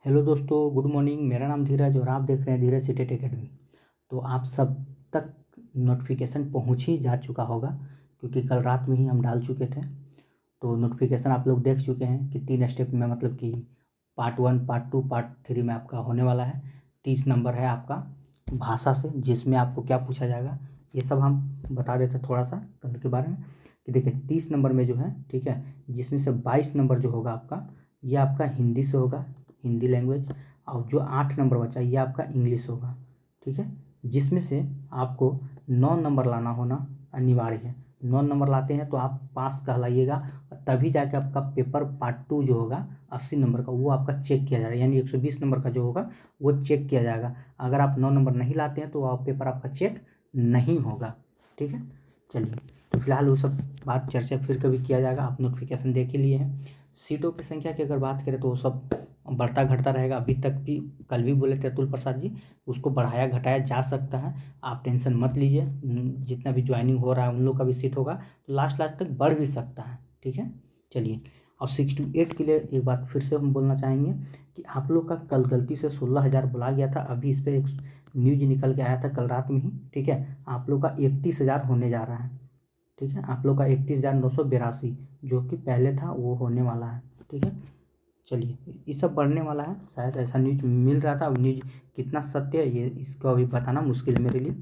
Hello दोस्तों, good morning. मेरा नाम धीरज और आप देख रहे हैं धीरज सीटेट एकेडमी। तो आप सब तक नोटिफिकेशन पहुंच ही जा चुका होगा, क्योंकि कल रात में ही हम डाल चुके थे। तो नोटिफिकेशन आप लोग देख चुके हैं कि 3 स्टेप में, मतलब कि पार्ट 1, पार्ट 2, पार्ट 3 में आपका होने वाला है। 30 नंबर है आपका भाषा से, जिसमें आपको क्या पूछा जाएगा ये सब हम बता देते थोड़ा सा कल के बारे में। कि देखिए 30 नंबर में जो है, ठीक है, जिसमें से 22 नंबर जो होगा आपका, ये आपका हिंदी से होगा, हिंदी लैंग्वेज। और जो 8 नंबर बचा ये आपका इंग्लिश होगा, ठीक है। जिसमें से आपको 9 नंबर लाना होना अनिवार्य है। 9 नंबर लाते हैं तो आप पास कहलाइएगा, तभी जाके आपका पेपर पार्ट 2 जो होगा 80 नंबर का, वो आपका चेक किया जाएगा। यानी 120 नंबर का जो होगा वो चेक किया जाएगा। अगर आप 9 नंबर नहीं लाते हैं तो आप पेपर आपका चेक नहीं होगा, ठीक है। चलिए, तो फिलहाल वो सब बात चर्चा फिर कभी किया जाएगा। आप नोटिफिकेशन देख ही लिए हैं। सीटों की संख्या की अगर बात करें तो वो सब बढ़ता घटता रहेगा। अभी तक भी कल भी बोले थे अतुल प्रसाद जी, उसको बढ़ाया घटाया जा सकता है, आप टेंशन मत लीजिए। जितना भी ज्वाइनिंग हो रहा है उन लोग का भी सीट होगा तो लास्ट लास्ट तक बढ़ भी सकता है, ठीक है। चलिए, और 6 to 8 के लिए एक बात फिर से हम बोलना चाहेंगे कि आप लोग का कल गलती से 16,000 बोला गया था। अभी इस पर एक न्यूज निकल के आया था कल रात में ही, ठीक है। आप लोग का 31,000 होने जा रहा है, ठीक है। आप लोग का 31,982 जो कि पहले था वो होने वाला है, ठीक है। चलिए, ये सब बढ़ने वाला है, शायद ऐसा न्यूज मिल रहा था। अब न्यूज कितना सत्य है ये इसको अभी बताना मुश्किल है मेरे लिए।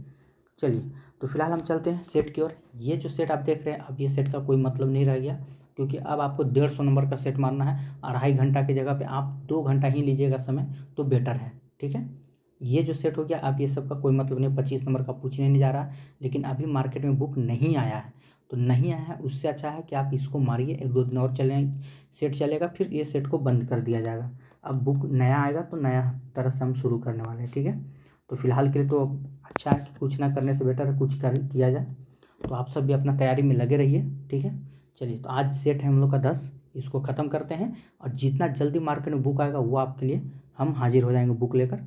चलिए, तो फिलहाल हम चलते हैं सेट की ओर। ये जो सेट आप देख रहे हैं, अब ये सेट का कोई मतलब नहीं रह गया, क्योंकि अब आपको 150 नंबर का सेट मारना है। 2.5 घंटा की जगह पे आप 2 घंटा ही लीजिएगा समय, तो बेटर है, ठीक है। ये जो सेट हो गया, अब ये सब का कोई मतलब नहीं। 25 नंबर का पूछने नहीं जा रहा, लेकिन अभी मार्केट में बुक नहीं आया है, तो नहीं आया है उससे अच्छा है कि आप इसको मारिए। 1-2 दिन और चले, सेट चलेगा, फिर ये सेट को बंद कर दिया जाएगा। अब बुक नया आएगा तो नया तरह से हम शुरू करने वाले हैं, ठीक है। तो फिलहाल के लिए तो अच्छा है कि कुछ ना करने से बेटर है कुछ कर किया जाए। तो आप सब भी अपना तैयारी में लगे रहिए, ठीक है। चलिए, तो आज सेट है हम लोग का 10, इसको ख़त्म करते हैं, और जितना जल्दी मार्केट में बुक आएगा वो आपके लिए हम हाजिर हो जाएंगे बुक लेकर।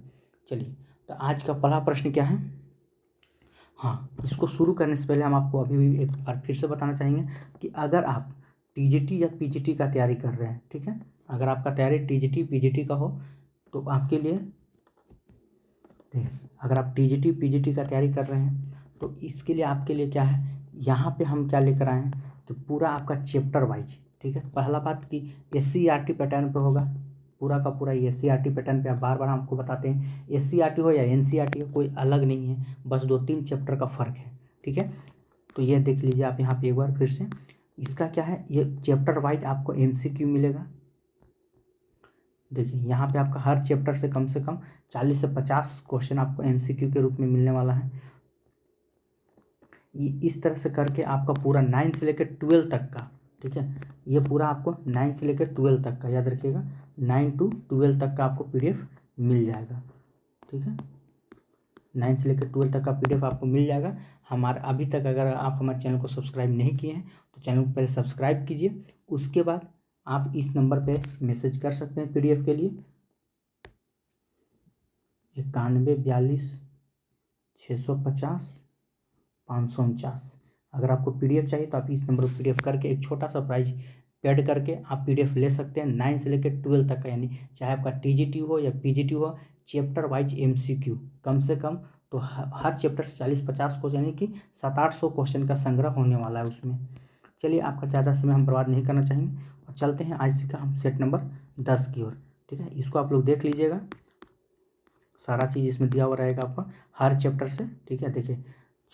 चलिए, तो आज का पहला प्रश्न क्या है। हाँ, इसको शुरू करने से पहले हम आपको अभी भी एक बार फिर से बताना चाहेंगे कि अगर आप टीजीटी या पीजीटी का तैयारी कर रहे हैं, ठीक है, अगर आपका तैयारी टीजीटी पीजीटी का हो तो आपके लिए देखिए, अगर आप टीजीटी पीजीटी का तैयारी कर रहे हैं तो इसके लिए आपके लिए क्या है, यहाँ पे हम क्या लेकर आए हैं कि पूरा आपका चैप्टर वाइज, ठीक है। पहला बात कि SCERT पैटर्न पे होगा, पूरा का पूरा SCERT पैटर्न पे। आप बार बार हमको बताते हैं SCERT हो या NCERT हो, कोई अलग नहीं है, बस 2-3 चैप्टर का फ़र्क है, ठीक है। तो ये देख लीजिए आप यहाँ पे एक बार फिर से। इसका क्या है, ये चैप्टर वाइज आपको MCQ मिलेगा। देखिए यहाँ पे आपका हर चैप्टर से कम 40 से 50 क्वेश्चन आपको MCQ के रूप में मिलने वाला है। ये इस तरह से करके आपका पूरा 9 से लेकर 12 तक का, ठीक है, ये पूरा आपको 9 से लेकर 12 तक का, याद रखिएगा 9 to 12 तक का आपको PDF मिल जाएगा, ठीक है। 9 से लेकर 12 तक का PDF आपको मिल जाएगा। हमारा अभी तक अगर आप हमारे चैनल को सब्सक्राइब नहीं किए हैं तो चैनल को पहले सब्सक्राइब कीजिए, उसके बाद आप इस नंबर पे मैसेज कर सकते हैं PDF के लिए 9142 650 549। अगर आपको PDF चाहिए तो आप इस नंबर पर PDF करके एक छोटा सा प्राइज पेड करके आप PDF ले सकते हैं 9 से लेकर 12 तक का। यानी चाहे आपका TGT हो या PGT हो, चैप्टर वाइज MCQ कम से कम, तो हर चैप्टर से 40-50 को, यानी कि 700-800 क्वेश्चन का संग्रह होने वाला है उसमें। चलिए, आपका ज़्यादा समय हम बर्बाद नहीं करना चाहेंगे और चलते हैं आज का हम सेट नंबर 10 की ओर, ठीक है। इसको आप लोग देख लीजिएगा, सारा चीज़ इसमें दिया हुआ रहेगा आपका हर चैप्टर से, ठीक है। देखिए,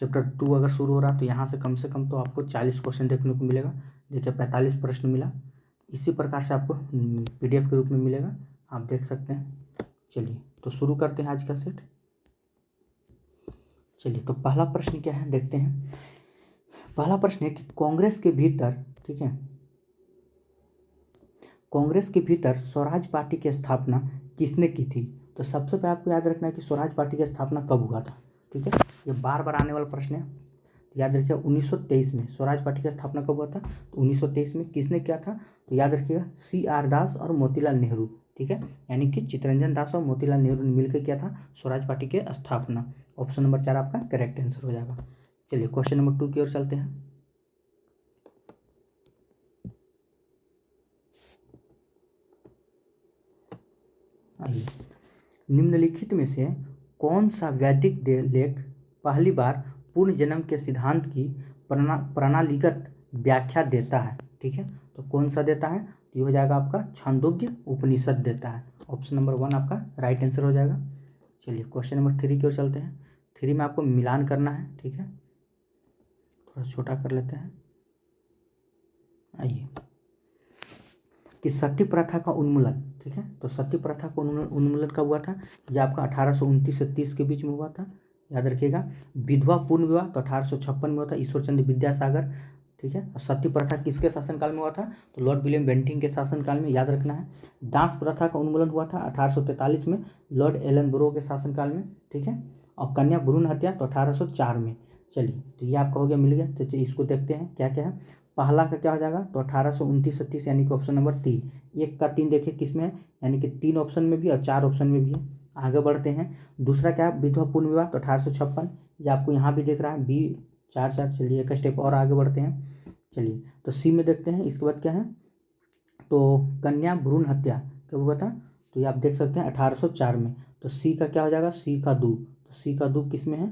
चैप्टर 2 अगर शुरू हो रहा है तो यहाँ से कम तो आपको 40 क्वेश्चन देखने को मिलेगा। देखिए 45 प्रश्न मिला, इसी प्रकार से आपको PDF के रूप में मिलेगा, आप देख सकते हैं। चलिए, तो शुरू करते हैं आज का सेट। चलिए, तो पहला प्रश्न क्या है देखते हैं। पहला प्रश्न है कि कांग्रेस के भीतर, ठीक है, कांग्रेस के भीतर स्वराज पार्टी की स्थापना किसने की थी। तो सबसे पहले आपको याद रखना है कि स्वराज पार्टी की स्थापना कब हुआ था, ठीक है। ये बार बार आने वाला प्रश्न है, याद रखिए 1923 में स्वराज पार्टी की स्थापना कब हुआ था। तो 1923 में किसने किया था, तो याद रखिएगा CR दास और मोतीलाल नेहरू, ठीक है। यानी कि चित्तरंजन दास और मोतीलाल नेहरू ने मिलकर किया था स्वराज पार्टी की स्थापना। ऑप्शन नंबर 4 आपका करेक्ट आंसर हो जाएगा। चलिए, क्वेश्चन नंबर 2 की ओर चलते हैं। आइए, निम्नलिखित में से कौन सा वैदिक लेख पहली बार पूर्ण जन्म के सिद्धांत की प्रणालीगत व्याख्या देता है? ठीक है, तो कौन सा देता है? ये हो जाएगा आपका छांदोग्य उपनिषद देता है। ऑप्शन नंबर 1 आपका राइट आंसर हो जाएगा। चलिए क्वेश्चन नंबर 3 की ओर चलते हैं। 3 में आपको मिलान करना है। ठीक है, थोड़ा छोटा कर लेते हैं। आइए, कि सती प्रथा का उन्मूलन, ठीक है, तो सती प्रथा का उन्मूलन कब हुआ था? यह आपका 1829 से 30 के बीच में हुआ था, याद रखिएगा। विधवा पूर्ण विवाह तो 1856 में हुआ था, ईश्वरचंद्र विद्यासागर। ठीक है, और सती प्रथा किसके शासनकाल में हुआ था? तो लॉर्ड विलियम बेंटिंग के शासनकाल में, याद रखना है। दास प्रथा का उन्मूलन हुआ था 1843 में, लॉर्ड एलन ब्रो के शासनकाल में। ठीक है, और कन्या भ्रूण हत्या तो 1804 में। चलिए, तो ये आपका हो गया, मिल गया। तो इसको देखते हैं क्या क्या है। पहला का क्या हो जाएगा? तो 1829 से 30 यानी कि ऑप्शन नंबर 3। 1 का 3 देखिए किस में है, यानी कि 3 ऑप्शन में भी और 4 ऑप्शन में भी है। आगे बढ़ते हैं। दूसरा क्या है? विधवा पूर्ण विवाह तो 1856, ये आपको यहाँ भी दिख रहा है, बी 4 चलिए एक स्टेप और आगे बढ़ते हैं। चलिए, तो सी में देखते हैं। इसके बाद क्या है? तो कन्या भ्रूण हत्या कब हुआ था? तो ये आप देख सकते हैं 1804 में। तो सी का क्या हो जाएगा? सी का 2। तो सी का 2 किस में है?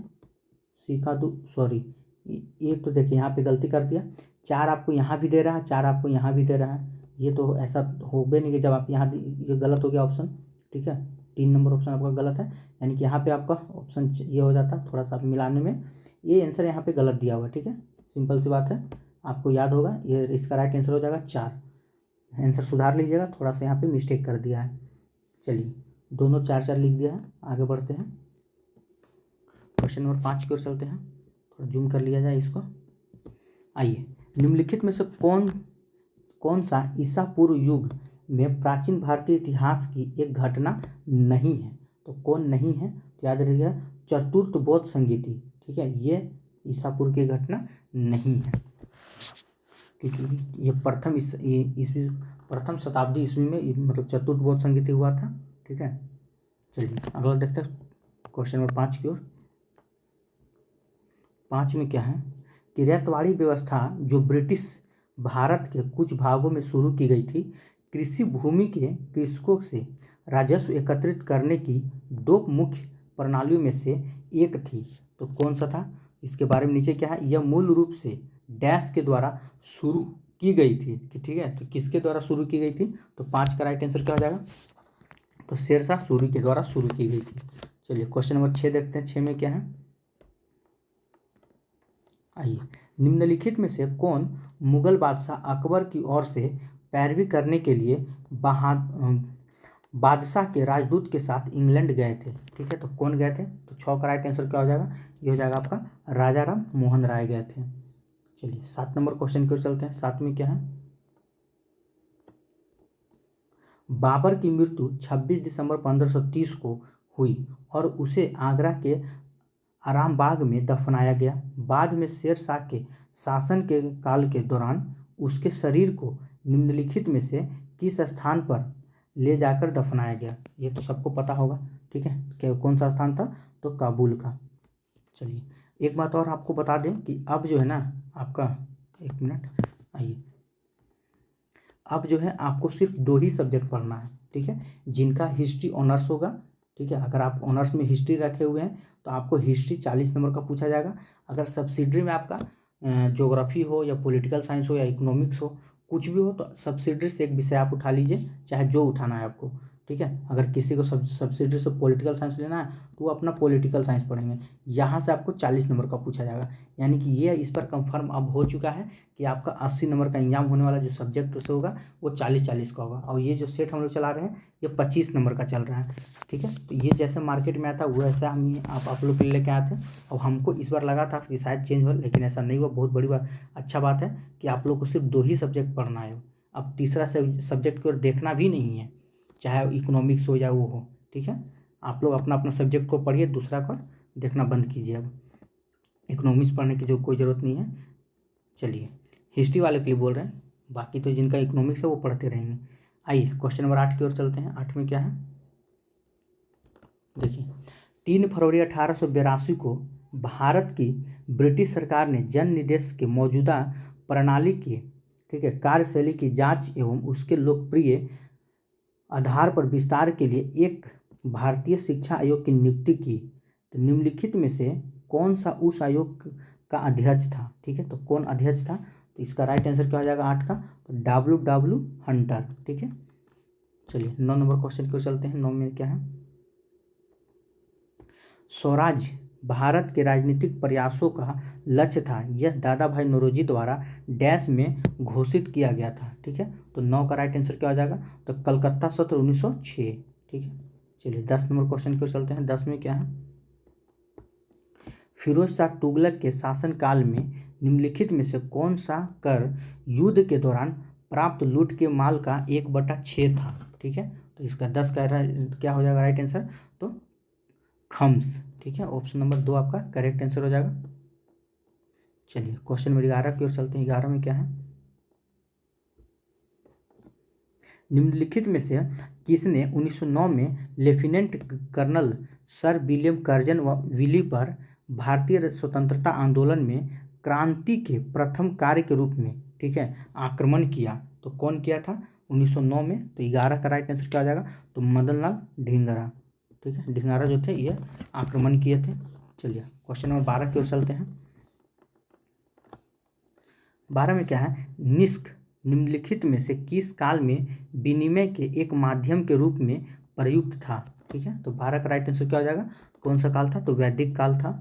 सी का 2, सॉरी, ये तो देखिए यहाँ पे गलती कर दिया। 4 आपको यहाँ भी दे रहा है, 4 आपको यहाँ भी दे रहा है। ये तो ऐसा हो भी नहीं कि जब आप यहाँ, ये गलत हो गया ऑप्शन। ठीक है, 3 नंबर ऑप्शन आपका गलत है, यानी कि यहाँ पे आपका ऑप्शन ये हो जाता, थोड़ा सा मिलाने में ये आंसर यहाँ पे गलत दिया हुआ है। ठीक है, सिंपल सी बात है, आपको याद होगा। ये इसका राइट आंसर हो जाएगा 4। आंसर सुधार लीजिएगा, थोड़ा सा यहाँ पे मिस्टेक कर दिया है। चलिए, दोनों 4 लिख दिया है। आगे बढ़ते हैं, क्वेश्चन नंबर 5 की ओर चलते हैं। थोड़ा जूम कर लिया जाए इसको। आइए, निम्नलिखित में से कौन सा ईसा पूर्व युग में प्राचीन भारतीय इतिहास की एक घटना नहीं है? तो कौन नहीं है? तो याद रखिएगा, चतुर्थ बौद्ध संगीति। ठीक है, ये ईसा पूर्व की घटना नहीं है, क्योंकि ये प्रथम शताब्दी ईस्वी में मतलब चतुर्थ बौद्ध संगीति हुआ था। ठीक है, चलिए अगला देखते हैं क्वेश्चन नंबर 5 की ओर। 5 में क्या है? कि रैयतवाड़ी व्यवस्था जो ब्रिटिश भारत के कुछ भागों में शुरू की गई थी, कृषि भूमि के कृषकों से राजस्व एकत्रित करने की 2 मुख्य प्रणालियों में से एक थी। तो कौन सा था? इसके बारे में नीचे क्या है? यह मूल रूप से डैश के द्वारा शुरू की गई थी। ठीक है, तो किसके द्वारा शुरू की गई थी? तो 5 का राइट आंसर क्या हो जाएगा? तो शेरशाह सूरी के द्वारा शुरू की गई थी। चलिए क्वेश्चन नंबर 6 देखते हैं। 6 में क्या है? आइए, निम्नलिखित में से कौन मुगल बादशाह अकबर की ओर से पैरवी करने के लिए बादशाह के राजदूत के साथ इंग्लैंड गए थे? ठीक है, तो कौन गए थे? तो 6 का राइट आंसर क्या हो जाएगा? ये हो जाएगा आपका राजा राम मोहन राय गए थे। चलिए 7 नंबर क्वेश्चन की ओर चलते हैं। 7 में क्या है? बाबर की मृत्यु 26 दिसंबर 1530 को हुई और उसे आगरा के आरामबाग में दफनाया गया। बाद में शेर शाह के शासन के काल के दौरान उसके शरीर को निम्नलिखित में से किस स्थान पर ले जाकर दफनाया गया? ये तो सबको पता होगा। ठीक है, क्या कौन सा स्थान था? तो काबुल का। चलिए, एक बात और आपको बता दें कि अब जो है ना आपका, एक मिनट, आइए, अब जो है आपको सिर्फ 2 ही सब्जेक्ट पढ़ना है। ठीक है, जिनका हिस्ट्री ऑनर्स होगा। ठीक है, अगर आप ऑनर्स में हिस्ट्री रखे हुए हैं तो आपको हिस्ट्री 40 नंबर का पूछा जाएगा। अगर सब्सिडरी में आपका ज्योग्राफी हो या पॉलिटिकल साइंस हो या इकोनॉमिक्स हो, कुछ भी हो, तो सब्सिडरी से एक विषय आप उठा लीजिए, चाहे जो उठाना है आपको। ठीक है, अगर किसी को सब्सिडरी से पॉलिटिकल साइंस लेना है तो वो अपना पॉलिटिकल साइंस पढ़ेंगे। यहाँ से आपको 40 नंबर का पूछा जाएगा, यानी कि ये इस पर कंफर्म अब हो चुका है कि आपका 80 नंबर का एग्जाम होने वाला जो सब्जेक्ट उससे होगा वो 40-40 का होगा। और ये जो सेट हम लोग चला रहे हैं ये 25 नंबर का चल रहा है। ठीक है, तो ये जैसे मार्केट में आता वैसा हम आप लोग के लिए लेके आते हैं। और हमको इस बार लगा था कि शायद चेंज हो, लेकिन ऐसा नहीं हुआ। बहुत बड़ी बात, अच्छा बात है कि आप लोग को सिर्फ 2 ही सब्जेक्ट पढ़ना है। अब तीसरा सब्जेक्ट की ओर देखना भी नहीं है, चाहे इकोनॉमिक्स हो या वो हो। ठीक है, आप लोग अपना अपना सब्जेक्ट को पढ़िए, दूसरा को देखना बंद कीजिए। अब इकोनॉमिक्स पढ़ने की जो कोई ज़रूरत नहीं है। चलिए, हिस्ट्री वाले के लिए बोल रहे हैं, बाकी तो जिनका इकोनॉमिक्स है वो पढ़ते रहेंगे। आइए क्वेश्चन नंबर 8 की ओर चलते हैं। 8 में क्या है? देखिए, 3 फरवरी 1882 को भारत की ब्रिटिश सरकार ने जन निर्देश के मौजूदा प्रणाली की, ठीक है, कार्यशैली की जांच एवं उसके लोकप्रिय आधार पर विस्तार के लिए एक भारतीय शिक्षा आयोग की नियुक्ति की, तो निम्नलिखित में से कौन सा उस आयोग का अध्यक्ष था? ठीक है, तो कौन अध्यक्ष था? तो इसका राइट आंसर क्या हो जाएगा 8 का? तो W हंटर। ठीक है, चलिए 9 नंबर क्वेश्चन की ओर चलते हैं। 9 में क्या है? स्वराज भारत के राजनीतिक प्रयासों का लक्ष्य था, यह दादा भाई नौरोजी द्वारा डैश में घोषित किया गया था। ठीक है, तो 9 का राइट आंसर क्या हो जाएगा? तो कलकत्ता सत्र 1906। ठीक है, चलिए 10 नंबर क्वेश्चन की ओर चलते हैं। 10 में क्या है? फिरोज शाह तुगलक के शासनकाल में निम्नलिखित में से कौन सा कर युद्ध के दौरान प्राप्त लूट के माल का 1/6 था? ठीक है, तो इसका 10 का क्या हो जाएगा राइट आंसर? तो खम्स। ठीक है, ऑप्शन नंबर 2 आपका करेक्ट आंसर हो जाएगा। चलिए क्वेश्चन नंबर 11 की ओर चलते हैं। 11 में क्या है? निम्नलिखित में से किसने 1909 में lieutenant colonel sir William Curzon Wyllie पर भारतीय स्वतंत्रता आंदोलन में क्रांति के प्रथम कार्य के रूप में, ठीक है, आक्रमण किया? तो कौन किया था 1909 में? तो 11 का राइट आंसर क्या हो जाएगा? तो मदन लाल ढींगरा। ठीक है, ढींगरा जो थे ये आक्रमण किए थे। चलिए क्वेश्चन नंबर 12 की ओर चलते हैं। 12 में क्या है? निष्क निम्नलिखित में से किस काल में विनिमय के एक माध्यम के रूप में प्रयुक्त था? ठीक है, तो 12 का राइट आंसर क्या हो जाएगा? कौन सा काल था? तो वैदिक काल था।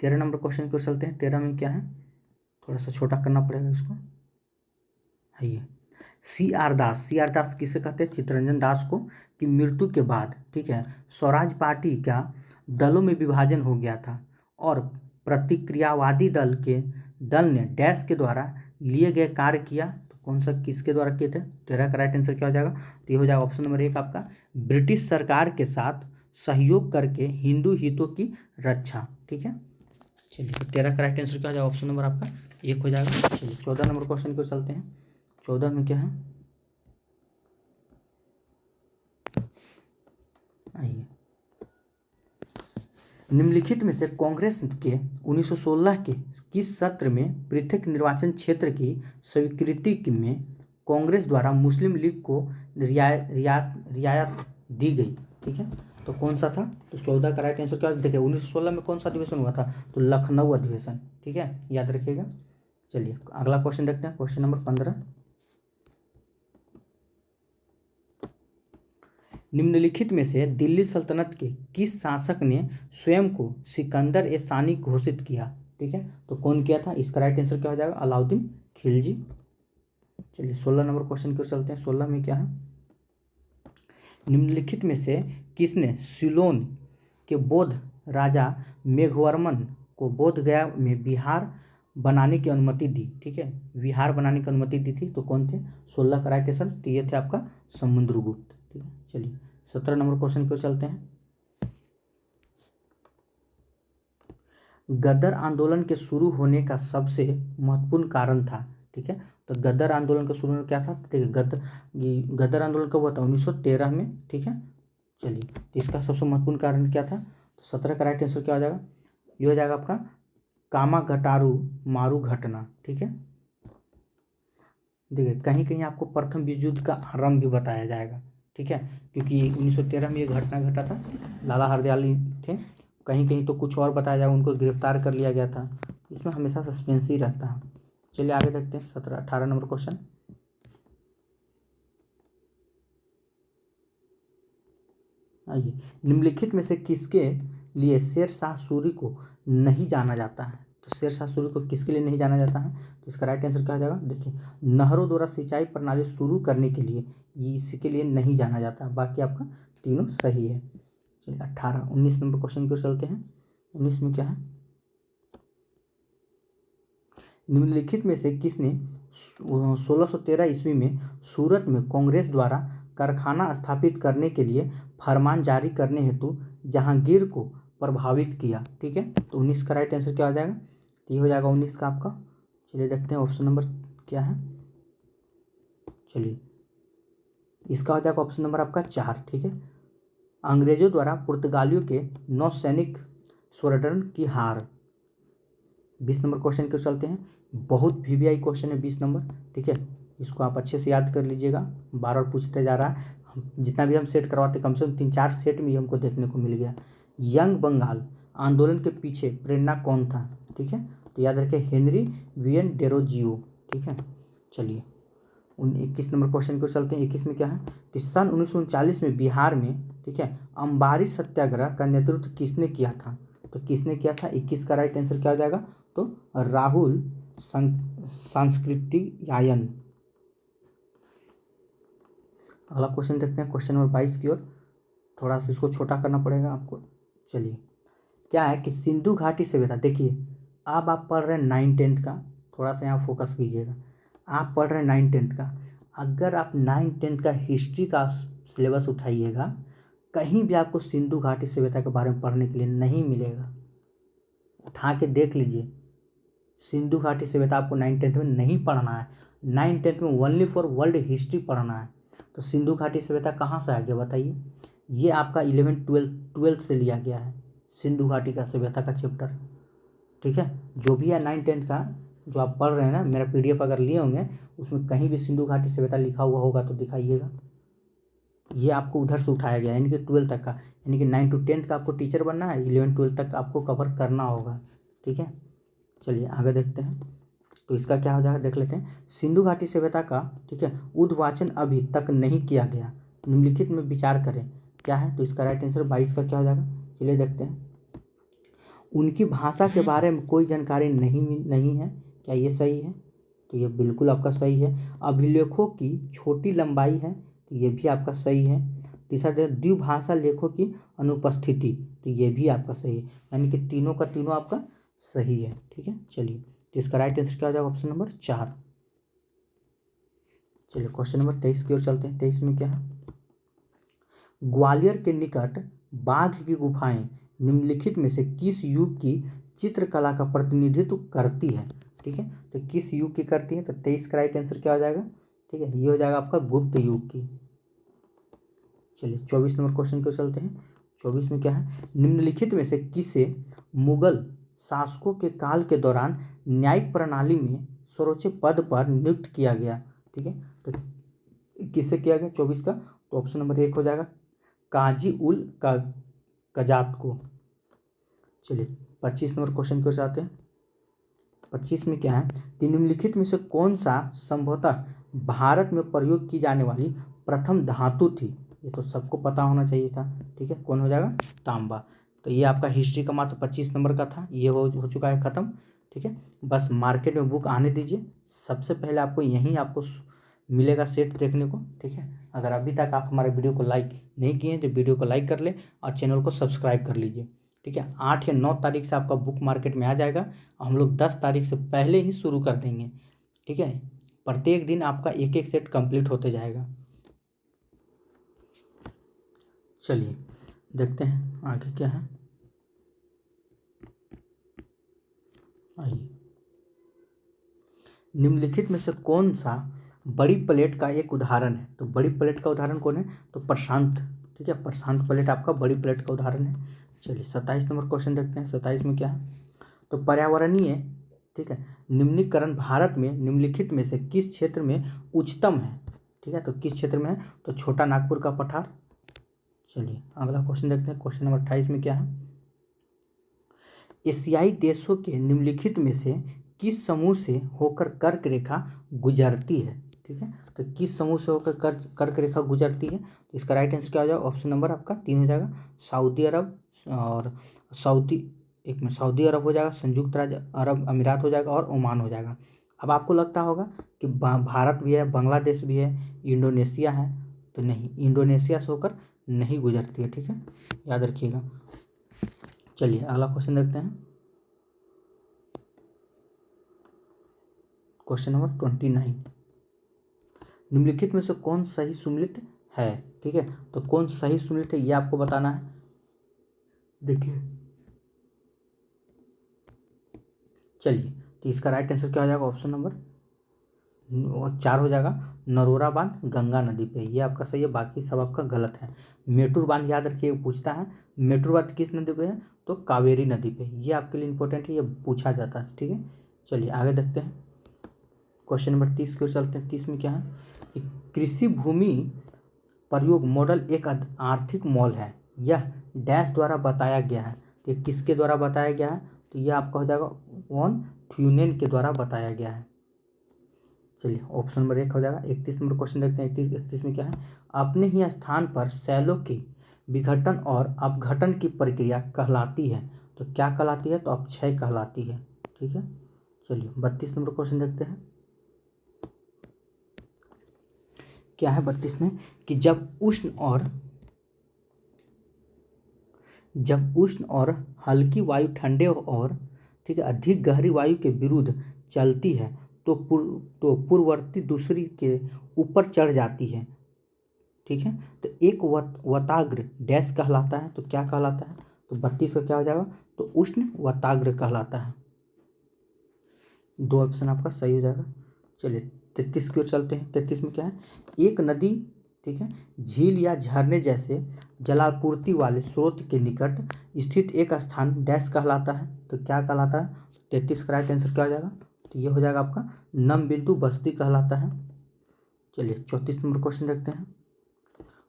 13 नंबर क्वेश्चन की ओर चलते हैं। 13 में क्या है? थोड़ा सा छोटा करना पड़ेगा इसको। आइए, सी आर दास किसे कहते हैं? चित्तरंजन दास को, की मृत्यु के बाद, ठीक है, स्वराज पार्टी का दलों में विभाजन हो गया था और प्रतिक्रियावादी दल ने डैश के द्वारा लिए गए कार्य किया। तो कौन सा किसके द्वारा किए थे? 13 का राइट आंसर क्या हो जाएगा? तो ये हो जाएगा ऑप्शन नंबर 1 आपका, ब्रिटिश सरकार के साथ सहयोग करके हिंदू हितों की रक्षा। ठीक है, चलिए तो 13 का राइट आंसर क्या हो जाएगा? ऑप्शन नंबर आपका 1 हो जाएगा। चलिए 14 नंबर क्वेश्चन को चलते हैं। 14 में क्या है? आइए, निम्नलिखित में से कांग्रेस के 1916 के किस सत्र में पृथक निर्वाचन क्षेत्र की स्वीकृति में कांग्रेस द्वारा मुस्लिम लीग को रियायत दी गई? ठीक है, तो कौन सा था? तो 14 का राइट आंसर क्या? देखिए 1916 में कौन सा अधिवेशन हुआ था? तो लखनऊ अधिवेशन। ठीक है, याद रखिएगा। चलिए अगला क्वेश्चन देखते हैं, क्वेश्चन नंबर 15। निम्नलिखित में से दिल्ली सल्तनत के किस शासक ने स्वयं को सिकंदर ए सानी घोषित किया? ठीक है, तो कौन किया था? इसका राइट आंसर क्या हो जाएगा? अलाउद्दीन खिलजी। चलिए 16 नंबर क्वेश्चन की ओर चलते हैं। 16 में क्या है? निम्नलिखित में से किसने सिलोन के बौद्ध राजा मेघवर्मन को बोध गया में बिहार बनाने की अनुमति दी? ठीक है, विहार बनाने की अनुमति दी थी। तो कौन थे? 16 का राइट आंसर तो ये थे आपका समुद्रगुप्त। ठीक है, चलिए 17 नंबर क्वेश्चन की ओर चलते हैं। गदर आंदोलन के शुरू होने का सबसे महत्वपूर्ण कारण था? ठीक है, तो गदर आंदोलन का शुरू में क्या था? देखिए गदर आंदोलन कब हुआ था? 1913 में। ठीक है, चलिए तो इसका सबसे महत्वपूर्ण कारण क्या था? तो 17 का राइट आंसर क्या हो जाएगा? ये हो जाएगा आपका कामाघटारू मारू घटना। ठीक है, देखिए कहीं कहीं आपको प्रथम विश्व युद्ध का आरंभ भी बताया जाएगा। ठीक है, क्योंकि 1913 में ये घटना घटा था, लाला हरदयाल थे। कहीं कहीं तो कुछ और बताया जाएगा, उनको गिरफ्तार कर लिया गया था। इसमें हमेशा सस्पेंस ही रहता है। चलिए आगे देखते हैं 18 नंबर क्वेश्चन। आइए, निम्नलिखित में से किसके लिए शेर शाह सूरी को नहीं जाना जाता है? तो शेर शाह सूरी को किसके लिए नहीं जाना जाता है? तो इसका राइट आंसर क्या हो जाएगा? देखिए नहरों द्वारा सिंचाई प्रणाली शुरू करने के लिए इसके लिए नहीं जाना जाता। बाकी आपका तीनों सही है। चलिए 19 नंबर क्वेश्चन की ओर चलते हैं। 19 में क्या है? निम्नलिखित में से किसने 1613 ईस्वी में सूरत में कांग्रेस द्वारा कारखाना स्थापित करने के लिए फरमान जारी करने हेतु जहांगीर को प्रभावित किया? ठीक है, तो 19 का राइट आंसर क्या हो जाएगा? तो ये हो जाएगा 19 का आपका। चलिए देखते हैं ऑप्शन नंबर क्या है। चलिए इसका हो जाएगा ऑप्शन नंबर आपका 4। ठीक है, अंग्रेजों द्वारा पुर्तगालियों के नौसैनिक स्क्वाड्रन की हार। 20 नंबर क्वेश्चन के चलते हैं। बहुत वीवीआई क्वेश्चन है 20 नंबर। ठीक है, इसको आप अच्छे से याद कर लीजिएगा, बार बार पूछते जा रहा है। जितना भी हम सेट करवाते कम से कम 3-4 सेट में ही हमको देखने को मिल गया। यंग बंगाल आंदोलन के पीछे प्रेरणा कौन था? ठीक है, तो याद रखें हेनरी वियन डेरोजियो। ठीक है, चलिए 21 नंबर क्वेश्चन को चलते हैं। 21 में क्या है कि सन 1939 में बिहार में, ठीक है, अंबारी सत्याग्रह का नेतृत्व किसने किया था? तो किसने किया था? 21 का राइट आंसर क्या हो जाएगा? तो राहुल सांस्कृतियायन। अगला क्वेश्चन देखते हैं, क्वेश्चन नंबर 22 की ओर। थोड़ा सा इसको छोटा करना पड़ेगा आपको। चलिए क्या है कि सिंधु घाटी सभ्यता, देखिए अब आप पढ़ रहे हैं 9-10 का, थोड़ा सा यहाँ फोकस कीजिएगा। आप पढ़ रहे हैं 9-10 का, अगर आप 9-10 का हिस्ट्री का सिलेबस उठाइएगा, कहीं भी आपको सिंधु घाटी सभ्यता के बारे में पढ़ने के लिए नहीं मिलेगा। उठा के देख लीजिए, सिंधु घाटी सभ्यता आपको 9-10 में नहीं पढ़ना है। 9-10 में ओनली फॉर वर्ल्ड हिस्ट्री पढ़ना है। तो सिंधु घाटी सभ्यता कहाँ से आ गया बताइए? ये आपका 11-12 से लिया गया है, सिंधु घाटी का सभ्यता का चैप्टर। ठीक है, जो भी है 9-10 का जो आप पढ़ रहे हैं ना, मेरा PDF अगर लिए होंगे उसमें कहीं भी सिंधु घाटी सभ्यता लिखा हुआ होगा तो दिखाइएगा। ये आपको उधर से उठाया गया, यानी कि 12 तक का, यानी कि 9 to 10 का आपको टीचर बनना है, 11-12 तक आपको कवर करना होगा। ठीक है, चलिए आगे देखते हैं। तो इसका क्या हो जाएगा देख लेते हैं। सिंधु घाटी सभ्यता का, ठीक है, उद्वाचन अभी तक नहीं किया गया, निम्नलिखित में विचार करें। क्या है? तो इसका राइट आंसर 22 का क्या हो जाएगा? चलिए देखते हैं। उनकी भाषा के बारे में कोई जानकारी नहीं है। क्या ये सही है? तो ये बिल्कुल आपका सही है। अभिलेखों की छोटी लंबाई है, तो ये भी आपका सही है। तीसरा द्विभाषा लेखों की अनुपस्थिति, तो ये भी आपका सही है। यानी कि तीनों का तीनों आपका सही है। ठीक है, चलिए तो इसका राइट आंसर क्या हो जाएगा? Option number 4। चलिए क्वेश्चन नंबर 23 की ओर चलते हैं। 23 में क्या है? ग्वालियर के निकट बाघ की गुफाएं निम्नलिखित में से किस युग की चित्रकला का प्रतिनिधित्व करती है? ठीक है, तो किस युग की करती है? तो 23 का राइट आंसर क्या हो जाएगा? ठीक है, ये हो जाएगा आपका गुप्त युग की। चलिए 24 नंबर क्वेश्चन को चलते हैं। 24 में क्या है? निम्नलिखित में से किसे मुगल शासकों के काल के दौरान न्यायिक प्रणाली में सर्वोच्च पद पर नियुक्त किया गया? ठीक है, तो किससे किया गया 24 का? तो ऑप्शन नंबर 1 हो जाएगा काजी उल कजात को। चलिए 25 नंबर क्वेश्चन को जाते हैं। 25 में क्या है कि निम्नलिखित में से कौन सा संभवतः भारत में प्रयोग की जाने वाली प्रथम धातु थी? ये तो सबको पता होना चाहिए था। ठीक है, कौन हो जाएगा? तांबा। तो ये आपका हिस्ट्री का मात्र 25 नंबर का था, ये हो चुका है ख़त्म। ठीक है, बस मार्केट में बुक आने दीजिए। सबसे पहले आपको यहीं आपको मिलेगा सेट देखने को। ठीक है, अगर अभी तक आप हमारे वीडियो को लाइक नहीं किए हैं तो वीडियो को लाइक कर ले और चैनल को सब्सक्राइब कर लीजिए। ठीक है, 8 या 9 तारीख से आपका बुक मार्केट में आ जाएगा और हम लोग 10 तारीख से पहले ही शुरू कर देंगे। ठीक है, प्रत्येक दिन आपका एक एक सेट कंप्लीट होते जाएगा। चलिए देखते हैं आगे क्या है। आइए, निम्नलिखित में से कौन सा बड़ी प्लेट का एक उदाहरण है? तो बड़ी प्लेट का उदाहरण कौन है? तो प्रशांत। ठीक है, प्रशांत प्लेट आपका बड़ी प्लेट का उदाहरण है। चलिए 27 नंबर क्वेश्चन देखते हैं। 27 में क्या है? तो पर्यावरणीय, ठीक है, निम्नीकरण भारत में निम्नलिखित में से किस क्षेत्र में उच्चतम है? ठीक है, तो किस क्षेत्र में है? तो छोटा नागपुर का पठार। चलिए अगला क्वेश्चन देखते हैं। क्वेश्चन नंबर 28 में क्या है? एशियाई देशों के निम्नलिखित में से किस समूह से होकर कर्क रेखा गुजरती है? ठीक है, तो किस समूह से होकर कर्क रेखा गुजरती है? तो इसका राइट आंसर क्या हो जाएगा? ऑप्शन नंबर आपका 3 हो जाएगा, सऊदी अरब और सऊदी अरब हो जाएगा, संयुक्त राज्य अरब अमीरात हो जाएगा और ओमान हो जाएगा। अब आपको लगता होगा कि भारत भी है, बांग्लादेश भी है, इंडोनेशिया है, तो नहीं, इंडोनेशिया से होकर नहीं गुजरती है। ठीक है, याद रखिएगा। चलिए अगला क्वेश्चन देखते हैं। क्वेश्चन नंबर 29, निम्नलिखित में से कौन सही सुमेलित है? ठीक है, तो कौन सही सुमेलित है ये आपको बताना है। देखिए, चलिए तो इसका राइट आंसर क्या हो जाएगा? ऑप्शन नंबर 4 हो जाएगा, नरोरा बांध गंगा नदी पे। ये आपका सही है, बाकी सब आपका गलत है। मेटूर बांध याद रखिए, पूछता है मेटूर बांध किस नदी पे है? तो कावेरी नदी पे। ये आपके लिए इंपॉर्टेंट है, ये पूछा जाता है। ठीक है, चलिए आगे देखते हैं। क्वेश्चन नंबर 30 की ओर चलते हैं। 30 में क्या है कि कृषि भूमि प्रयोग मॉडल एक आर्थिक मॉल है, यह डैश द्वारा बताया गया है। तो ये किसके द्वारा बताया गया है? तो ये आपका हो जाएगा वॉन थ्यूनेन के द्वारा बताया गया है। चलिए ऑप्शन नंबर 1 हो जाएगा। 31 नंबर क्वेश्चन देखते हैं। 31 में क्या है? अपने ही स्थान पर सेलों की विघटन और अपघटन की प्रक्रिया कहलाती है। तो क्या कहलाती है? तो अपक्षय कहलाती है। ठीक है, चलिए 32 नंबर क्वेश्चन देखते हैं। क्या है 32 में कि जब उष्ण और हल्की वायु ठंडे और ठीक है अधिक गहरी वायु के विरुद्ध चलती है तो पूर्ववर्ती दूसरी के ऊपर चढ़ जाती है। ठीक है, तो एक वताग्र डैश कहलाता है। तो क्या कहलाता है? तो 32 का क्या हो जाएगा? तो उष्ण वताग्र कहलाता है। 2 ऑप्शन आपका सही हो जाएगा। चलिए 33 की ओर चलते हैं। 33 में क्या है? एक नदी ठीक है झील या झरने जैसे जलापूर्ति वाले स्रोत के निकट स्थित एक स्थान डैश कहलाता है। तो क्या कहलाता है? 33 का राइट आंसर क्या हो जाएगा? तो ये हो जाएगा आपका नम बिंदु बस्ती कहलाता है। चलिए 34 नंबर क्वेश्चन देखते हैं।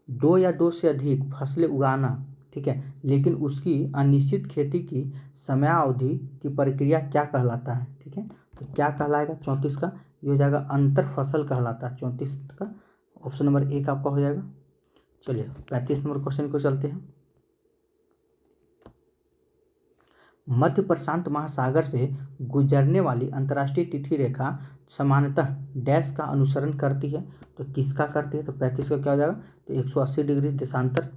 2 या 2 से अधिक फसलें उगाना ठीक है लेकिन उसकी अनिश्चित खेती की समयावधि की प्रक्रिया क्या कहलाता है? ठीक है, तो क्या कहलाएगा? 34 का ये हो जाएगा अंतर फसल कहलाता है। 34 का ऑप्शन नंबर 1 आपका हो जाएगा। चलिए 35 नंबर क्वेश्चन को चलते हैं। मध्य प्रशांत महासागर से गुजरने वाली अंतर्राष्ट्रीय तिथि रेखा सामान्यतः डैश का अनुसरण करती है। तो किसका करती है? तो 35 का क्या हो जाएगा? तो 180 डिग्री देशांतर।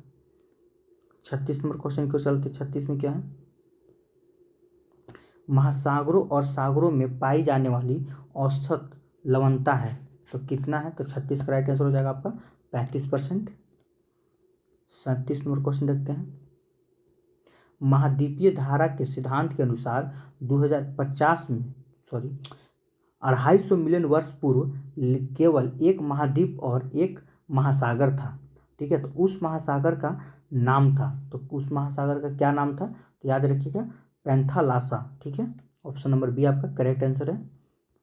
36 नंबर क्वेश्चन को चलते। 36 में क्या है? महासागरों और सागरों में पाई जाने वाली औसत लवणता है। तो कितना है? तो 36 का राइट आंसर हो जाएगा आपका 35%। 37 नंबर क्वेश्चन देखते हैं। महाद्वीपीय धारा के सिद्धांत के अनुसार 2050 में 250 मिलियन वर्ष पूर्व केवल एक महाद्वीप और एक महासागर था। ठीक है, तो उस महासागर का नाम था। तो उस महासागर का क्या नाम था? तो याद रखिएगा पैंथालासा। ठीक है, ऑप्शन नंबर बी आपका करेक्ट आंसर है।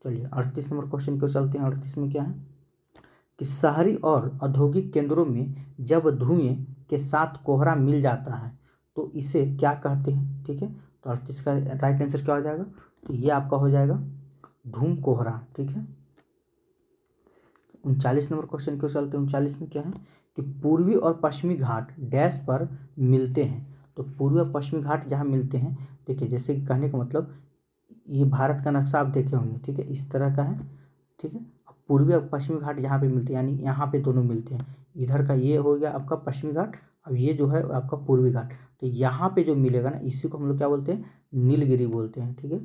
चलिए 38 नंबर क्वेश्चन को चलते हैं। 38 में क्या है कि शहरी और औद्योगिक केंद्रों में जब धुएं के साथ कोहरा मिल जाता है तो इसे क्या कहते हैं? ठीक है, तो 38 का राइट आंसर क्या हो जाएगा? तो ये आपका हो जाएगा धूम कोहरा। ठीक है, 39 नंबर क्वेश्चन को चलते हैं। 39 में क्या है कि पूर्वी और पश्चिमी घाट डैश पर मिलते हैं। तो पूर्वी और पश्चिमी घाट जहाँ मिलते हैं देखिए, जैसे कि कहने का मतलब ये भारत का नक्शा आप देखे होंगे। ठीक है, इस तरह का है। ठीक है, पूर्वी और पश्चिमी घाट यहाँ पे मिलते हैं, यानी यहाँ पे दोनों मिलते हैं। इधर का ये हो गया आपका पश्चिमी घाट, अब ये जो है आपका पूर्वी घाट। तो यहाँ पे जो मिलेगा ना इसी को हम लोग क्या बोलते हैं? नीलगिरी बोलते हैं। ठीक है,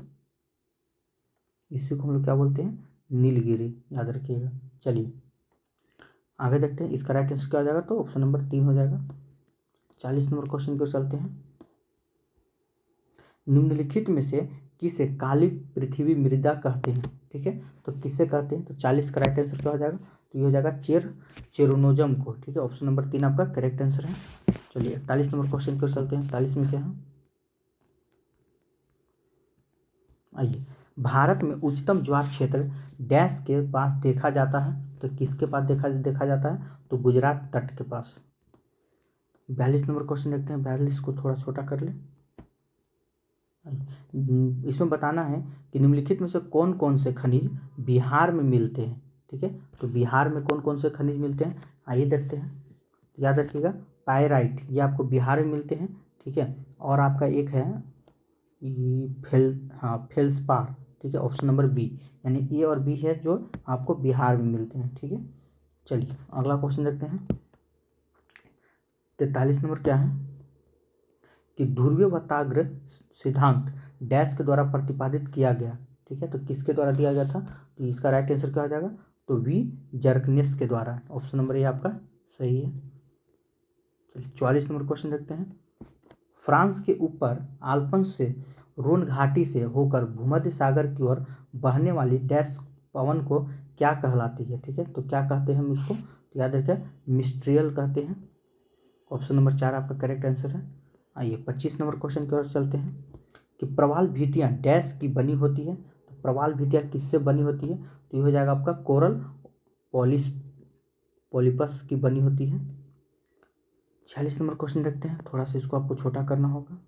इसी को हम लोग क्या बोलते हैं? नीलगिरी, याद रखिएगा। चलिए आगे देखते हैं, इसका राइट आंसर क्या हो जाएगा? तो ऑप्शन नंबर 3 हो जाएगा। 40 नंबर क्वेश्चन को चलते हैं। निम्नलिखित में से किसे काली पृथ्वी मृदा कहते हैं? ठीक है, तो किससे कहते हैं? तो 40 का राइट आंसर क्या हो जाएगा? तो ये हो जाएगा चेरोनोजम को। ठीक है, ऑप्शन नंबर 3 आपका करेक्ट आंसर है। चलिए 41 नंबर क्वेश्चन को चलते हैं। 41 में क्या है? आइए, भारत में उच्चतम ज्वार क्षेत्र डैश के पास देखा जाता है। तो किसके पास देखा जाता है? तो गुजरात तट के पास। 42 नंबर क्वेश्चन देखते हैं। 42 को थोड़ा छोटा कर ले। इसमें बताना है कि निम्नलिखित में से कौन कौन से खनिज बिहार में मिलते हैं। ठीक है, तो बिहार में कौन कौन से खनिज मिलते हैं आइए देखते हैं। याद रखिएगा पायराइट ये आपको बिहार में मिलते हैं। ठीक है, और आपका एक है फेल्सपार। ठीक है, ऑप्शन नंबर बी, यानी ए और बी है जो आपको बिहार में मिलते हैं। ठीक है, चलिए अगला क्वेश्चन देखते हैं। 43 नंबर क्या है कि ध्रुवीय वताग्र सिद्धांत डैश के द्वारा प्रतिपादित किया गया। ठीक है, तो किसके द्वारा दिया गया था? तो इसका राइट आंसर क्या हो जाएगा? तो वी जर्कनेस के द्वारा। ऑप्शन नंबर ए आपका सही है। चलिए 44 नंबर क्वेश्चन देखते हैं। फ्रांस के ऊपर आल्प्स से रोन घाटी से होकर भूमध्य सागर की ओर बहने वाली डैश पवन को क्या कहलाती है? ठीक है, तो क्या कहते हैं हम इसको? तो याद रखें मिस्ट्रियल कहते हैं। ऑप्शन नंबर 4 आपका करेक्ट आंसर है। आइए 25 नंबर क्वेश्चन की ओर चलते हैं कि प्रवाल भित्तियाँ डैश की बनी होती है। तो प्रवाल भित्तियाँ किससे बनी होती है? तो ये हो जाएगा आपका कोरल पॉलिपस की बनी होती है। 46 नंबर क्वेश्चन देखते हैं, थोड़ा सा इसको आपको छोटा करना होगा।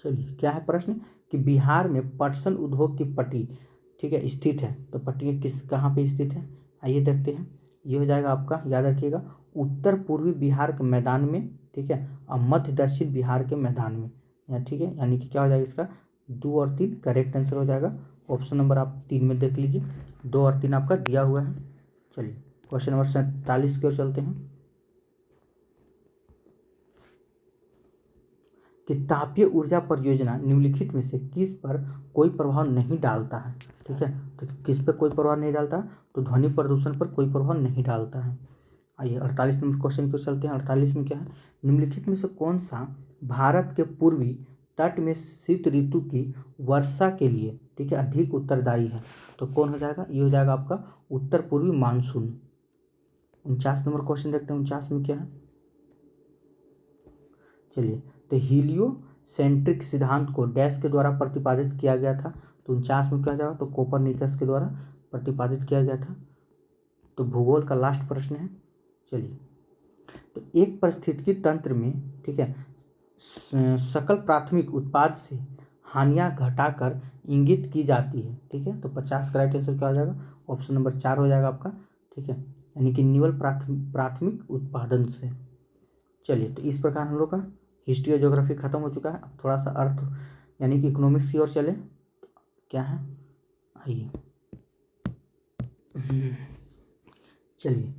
चलिए, क्या है प्रश्न कि बिहार में पटसन उद्योग की पट्टी, ठीक है, स्थित है। तो पट्टी किस कहाँ पे स्थित है, आइए देखते हैं। ये हो जाएगा आपका, याद रखिएगा, उत्तर पूर्वी बिहार के मैदान में, ठीक है, और मध्य दक्षिण बिहार के मैदान में, या ठीक है, यानी कि क्या हो जाएगा इसका 2 और 3 करेक्ट आंसर हो जाएगा। ऑप्शन नंबर आप 3 में देख लीजिए, 2 और 3 आपका दिया हुआ है। चलिए क्वेश्चन नंबर 47 की ओर चलते हैं कि तापीय ऊर्जा परियोजना निम्नलिखित में से किस पर कोई प्रभाव नहीं डालता है, ठीक है। तो किस पर कोई प्रभाव नहीं डालता, तो ध्वनि प्रदूषण पर कोई प्रभाव नहीं डालता है। आइए 48 नंबर क्वेश्चन की ओर चलते हैं। 48 में क्या है, निम्नलिखित में से कौन सा भारत के पूर्वी तट में शीत ऋतु की वर्षा के लिए, ठीक है, अधिक उत्तरदायी है। तो कौन हो जाएगा, ये हो जाएगा आपका उत्तर पूर्वी मानसून। 49 नंबर क्वेश्चन देखते हैं, 49 में क्या है। चलिए, तो हीलियोसेंट्रिक सिद्धांत को डैश के द्वारा प्रतिपादित किया गया था। तो 49 में क्या जाएगा, तो कोपरनिकस के द्वारा प्रतिपादित किया गया था। तो भूगोल का लास्ट प्रश्न है। चलिए, तो एक पारिस्थितिकी तंत्र में, ठीक है, सकल प्राथमिक उत्पाद से हानियां घटाकर इंगित की जाती है, ठीक है। तो 50 का राइट आंसर क्या हो जाएगा, ऑप्शन नंबर 4 हो जाएगा आपका, ठीक है, यानी कि निवल प्राथमिक उत्पादन से। चलिए, तो इस प्रकार हम लोग का हिस्ट्री और ज्योग्राफी खत्म हो चुका है। अब थोड़ा सा अर्थ यानी कि इकोनॉमिक्स की ओर चले। क्या है, आइए, चलिए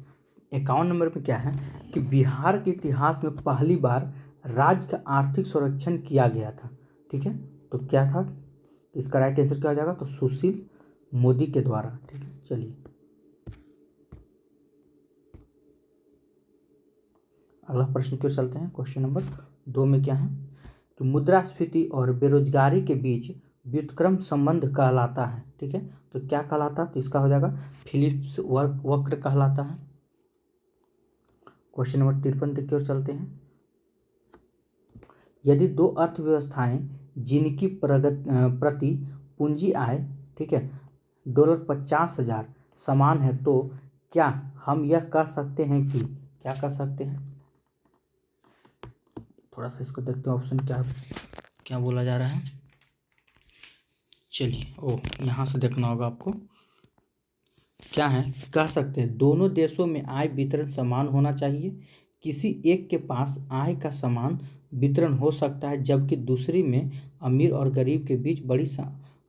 51 नंबर पे क्या है कि बिहार के इतिहास में पहली बार राज्य का आर्थिक संरक्षण किया गया था, ठीक है। तो क्या था, इसका राइट आंसर क्या हो जाएगा, तो सुशील मोदी के द्वारा, ठीक है। चलिए अगला प्रश्न की ओर चलते हैं। क्वेश्चन नंबर 2 में क्या है कि मुद्रास्फीति और बेरोजगारी के बीच व्युत्क्रम संबंध कहलाता है, ठीक है। तो क्या कहलाता है, तो इसका हो जाएगा फिलिप्स वक्र कहलाता है। क्वेश्चन नंबर 53 की ओर चलते हैं। यदि दो अर्थव्यवस्थाएं जिनकी प्रति पूंजी आय, ठीक है, $50,000 समान है, तो क्या हम यह कह सकते हैं कि, क्या कह सकते हैं, थोड़ा सा इसको देखते हैं ऑप्शन क्या क्या बोला जा रहा है। चलिए, यहाँ से देखना होगा आपको। क्या है, कह सकते हैं दोनों देशों में आय वितरण समान होना चाहिए। किसी एक के पास आय का समान वितरण हो सकता है, जबकि दूसरी में अमीर और गरीब के बीच बड़ी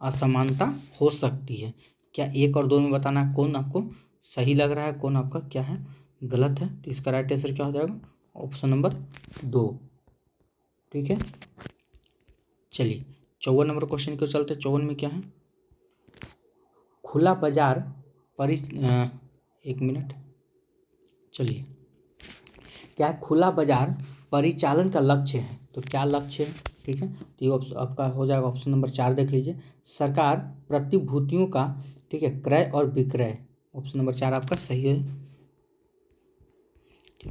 असमानता हो सकती है। क्या 1 और 2 में बताना कौन आपको सही लग रहा है, कौन आपका क्या है गलत है। तो इसका राइट आंसर क्या हो जाएगा, ऑप्शन नंबर 2, ठीक है। चलिए 54 नंबर क्वेश्चन की ओर चलते हैं। 54 में क्या है, खुला बाजार एक मिनट, चलिए, क्या खुला बाजार परिचालन का लक्ष्य है। तो क्या लक्ष्य है, ठीक है। तो ये आपका हो जाएगा ऑप्शन नंबर 4 देख लीजिए, सरकार प्रतिभूतियों का, ठीक है, क्रय और विक्रय। ऑप्शन नंबर 4 आपका सही है।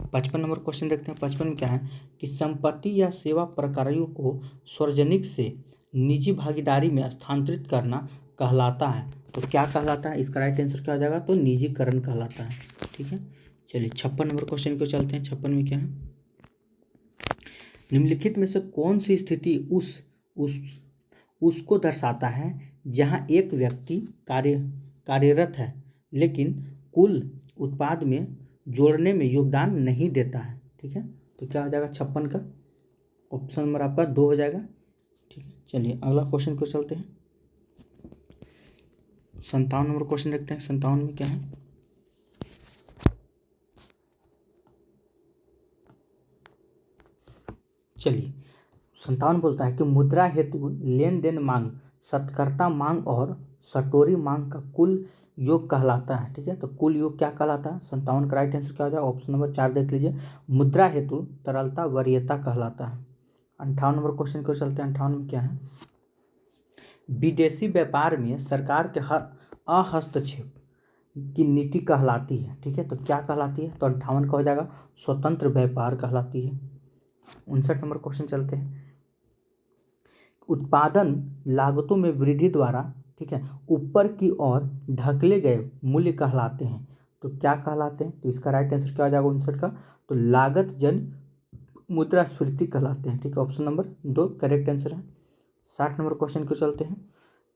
55 नंबर क्वेश्चन देखते हैं। 55 में क्या है कि संपत्ति या सेवा प्रकारों को सार्वजनिक से निजी भागीदारी में स्थानांतरित करना कहलाता है। तो क्या कहलाता है, इसका राइट आंसर क्या हो जाएगा, तो निजीकरण कहलाता है, ठीक है। चलिए 56 नंबर क्वेश्चन को चलते हैं। 56 में क्या है, निम्नलिखित में से कौन सी स्थिति उसको दर्शाता है जहां एक व्यक्ति कार्यरत है लेकिन कुल उत्पाद में जोड़ने में योगदान नहीं देता है, ठीक है। तो क्या हो जाएगा 56 का ऑप्शन नंबर आपका 2 हो जाएगा, ठीक है। चलिए अगला क्वेश्चन को चलते हैं। 57 नंबर क्वेश्चन देखते हैं। 57 में क्या है, चलिए 57 बोलता है कि मुद्रा हेतु लेन देन मांग, सत्कर्ता मांग और सटोरी मांग का कुल योग कहलाता है, ठीक है। तो कुल योग क्या कहलाता है, 57 का राइट आंसर क्या हो जाएगा, ऑप्शन नंबर 4 देख लीजिए, मुद्रा हेतु तरलता वरीयता कहलाता है। 58 नंबर क्वेश्चन को चलते हैं। 58 में क्या है, विदेशी व्यापार में सरकार के हस्तक्षेप की नीति कहलाती है, ठीक है। तो क्या कहलाती है, तो 58 का हो जाएगा स्वतंत्र व्यापार कहलाती है। 59 नंबर क्वेश्चन चलते हैं। उत्पादन लागतों में वृद्धि द्वारा, ठीक है, ऊपर की ओर ढकेले गए मूल्य कहलाते हैं। तो क्या कहलाते हैं? तो इसका राइट आंसर क्या हो जाएगा 59 का? तो लागत जन मुद्रास्फीति कहलाते हैं। ठीक है, ऑप्शन नंबर 2 करेक्ट आंसर है। 60 नंबर क्वेश्चन को चलते हैं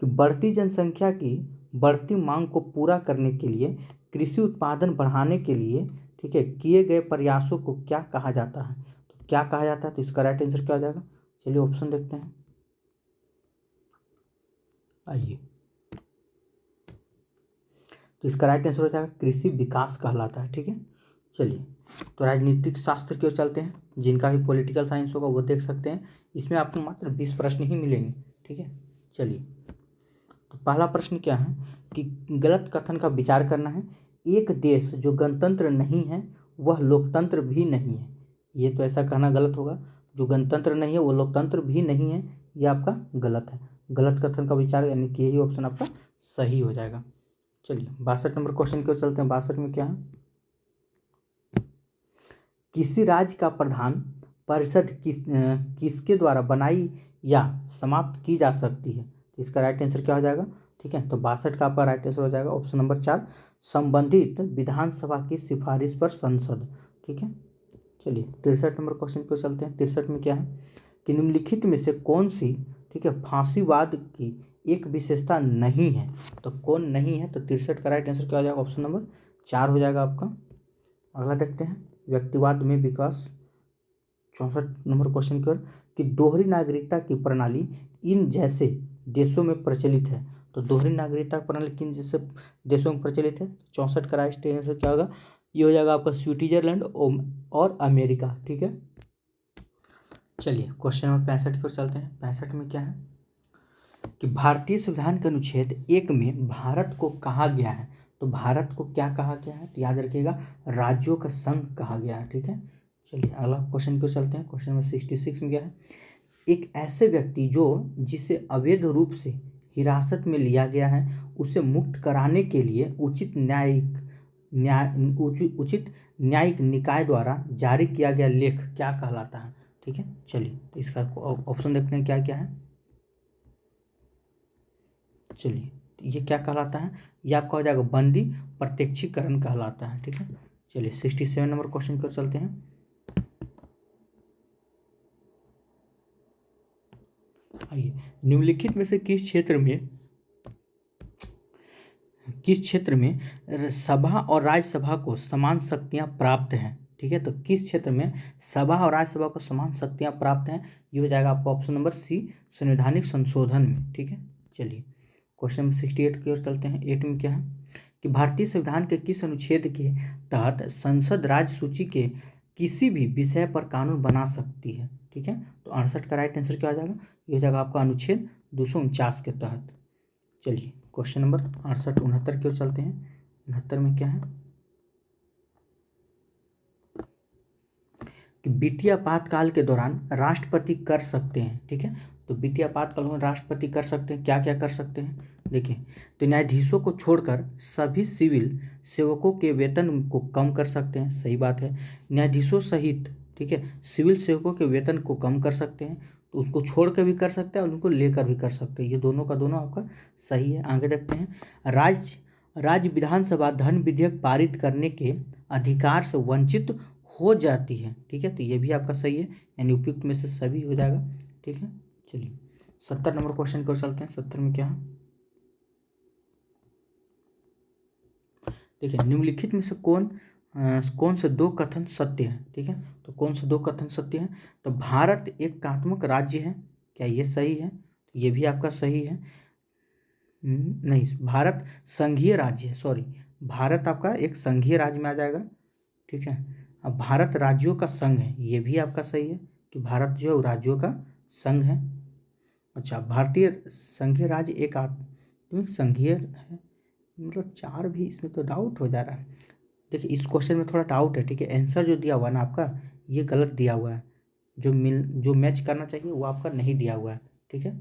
कि बढ़ती जनसंख्या की बढ़ती मांग को पूरा करने के लिए कृषि उत्पादन बढ़ाने के लिए, ठीक है, किए गए प्रयासों को क्या कहा जाता है? तो क्या कहा जाता है? तो इसका राइट आंसर क्या हो जाएगा? चलिए ऑप्शन देखते हैं। आइए, तो इसका राइट आंसर हो जाएगा कृषि विकास कहलाता है। ठीक है, चलिए तो राजनीतिक शास्त्र की ओर चलते हैं। जिनका भी पॉलिटिकल साइंस होगा वो देख सकते हैं। इसमें आपको मात्र 20 प्रश्न ही मिलेंगे। ठीक है, चलिए तो पहला प्रश्न क्या है कि गलत कथन का विचार करना है। एक देश जो गणतंत्र नहीं है वह लोकतंत्र भी नहीं है। ये तो ऐसा कहना गलत होगा। जो गणतंत्र नहीं है वो लोकतंत्र भी नहीं है, ये आपका गलत है। गलत कथन का विचार यानी कि यही ऑप्शन आपका सही हो जाएगा। चलिए 62 नंबर क्वेश्चन की ओर चलते हैं। 62 में क्या है? किसी राज्य का प्रधान परिषद किसके द्वारा बनाई या समाप्त की जा सकती है? तो इसका राइट आंसर क्या हो जाएगा? ठीक है, तो 62 का आपका राइट आंसर हो जाएगा ऑप्शन नंबर 4, संबंधित विधानसभा की सिफारिश पर संसद। ठीक है, चलिए 63 नंबर क्वेश्चन को चलते हैं। 63 में क्या है कि निम्नलिखित में से कौन सी, ठीक है, फांसीवाद की एक विशेषता नहीं है? तो कौन नहीं है? तो 63 का राइट आंसर क्या हो जाएगा? ऑप्शन नंबर 4 हो जाएगा आपका। अगला देखते हैं व्यक्तिवाद में विकास। 64 नंबर क्वेश्चन की ओर कि दोहरी नागरिकता की प्रणाली इन जैसे देशों में प्रचलित है। तो दोहरी नागरिकता प्रणाली किन जैसे देशों में प्रचलित है? 64 का राइट आंसर क्या होगा? ये हो जाएगा आपका स्विट्जरलैंड और अमेरिका। ठीक है, चलिए क्वेश्चन नंबर 65 की ओर चलते हैं। 65 में क्या है कि भारतीय संविधान के अनुच्छेद 1 में भारत को कहा गया है। तो भारत को क्या कहा गया है? तो याद रखिएगा राज्यों का संघ कहा गया है। ठीक है, चलिए अगला क्वेश्चन की ओर चलते हैं। क्वेश्चन नंबर 66 में क्या है? एक ऐसे व्यक्ति जो जिसे अवैध रूप से हिरासत में लिया गया है उसे मुक्त कराने के लिए उचित न्यायिक निकाय द्वारा जारी किया गया लेख क्या कहलाता है? ठीक है, चलिए तो इसका ऑप्शन देखते हैं क्या क्या है। चलिए ये क्या कहलाता है? ये आपका हो जाएगा बंदी प्रत्यक्षीकरण कहलाता है। ठीक है, चलिए 67 नंबर क्वेश्चन पर चलते हैं। आइए, निम्नलिखित में से किस क्षेत्र में सभा और राज्यसभा को समान शक्तियां प्राप्त हैं? ठीक है, तो किस क्षेत्र में सभा और राज्यसभा को समान शक्तियां प्राप्त हैं? ये हो जाएगा आपका ऑप्शन नंबर सी, संवैधानिक संशोधन में। ठीक है, चलिए क्वेश्चन नंबर 68 की ओर चलते हैं। 8 में क्या है कि भारतीय संविधान के किस अनुच्छेद के तहत संसद राज्य सूची के किसी भी विषय पर कानून बना सकती है? ठीक है, तो 68 का राइट आंसर क्या हो जाएगा? ये हो जाएगा आपका अनुच्छेद 249 के तहत। चलिए क्वेश्चन नंबर 68 69 की ओर चलते हैं। 69 में क्या है कि वित्तीय आपातकाल के दौरान राष्ट्रपति कर सकते हैं। ठीक है, तो वित्तीय आपातकाल में राष्ट्रपति कर सकते हैं, क्या क्या कर सकते हैं? देखिए, तो न्यायाधीशों को छोड़कर सभी सिविल सेवकों के वेतन को कम कर सकते हैं। सही बात है, न्यायाधीशों सहित, ठीक है, सिविल सेवकों के वेतन को कम कर सकते हैं। तो उसको छोड़ कर भी कर सकते हैं और उनको लेकर भी कर सकते हैं। ये दोनों का दोनों आपका सही है। आगे देखते हैं राज्य विधानसभा धन विधेयक पारित करने के अधिकार से वंचित हो जाती है। ठीक है, तो ये भी आपका सही है, यानी उपयुक्त में से सभी हो जाएगा। ठीक है, चलिए 70 नंबर क्वेश्चन की ओर चलते हैं। 70 में क्या है? देखिए, निम्नलिखित में से कौन से दो कथन सत्य हैं? ठीक है, तो कौन से दो कथन सत्य हैं? तो भारत एक एकात्मक राज्य है, क्या ये सही है? तो ये भी आपका सही है। नहीं, भारत संघीय राज्य है, सॉरी, भारत आपका एक संघीय राज्य में आ जाएगा। ठीक है, अब भारत राज्यों का संघ है, ये भी आपका सही है कि भारत जो है राज्यों का संघ है। अच्छा, भारतीय संघीय राज्य एक आत्मिक संघीय है, मतलब 4 भी इसमें तो डाउट हो जा रहा है। देखिए इस क्वेश्चन में थोड़ा डाउट है। ठीक है, आंसर जो दिया हुआ है ना आपका, ये गलत दिया हुआ है। जो मैच करना चाहिए वो आपका नहीं दिया हुआ है। ठीक है,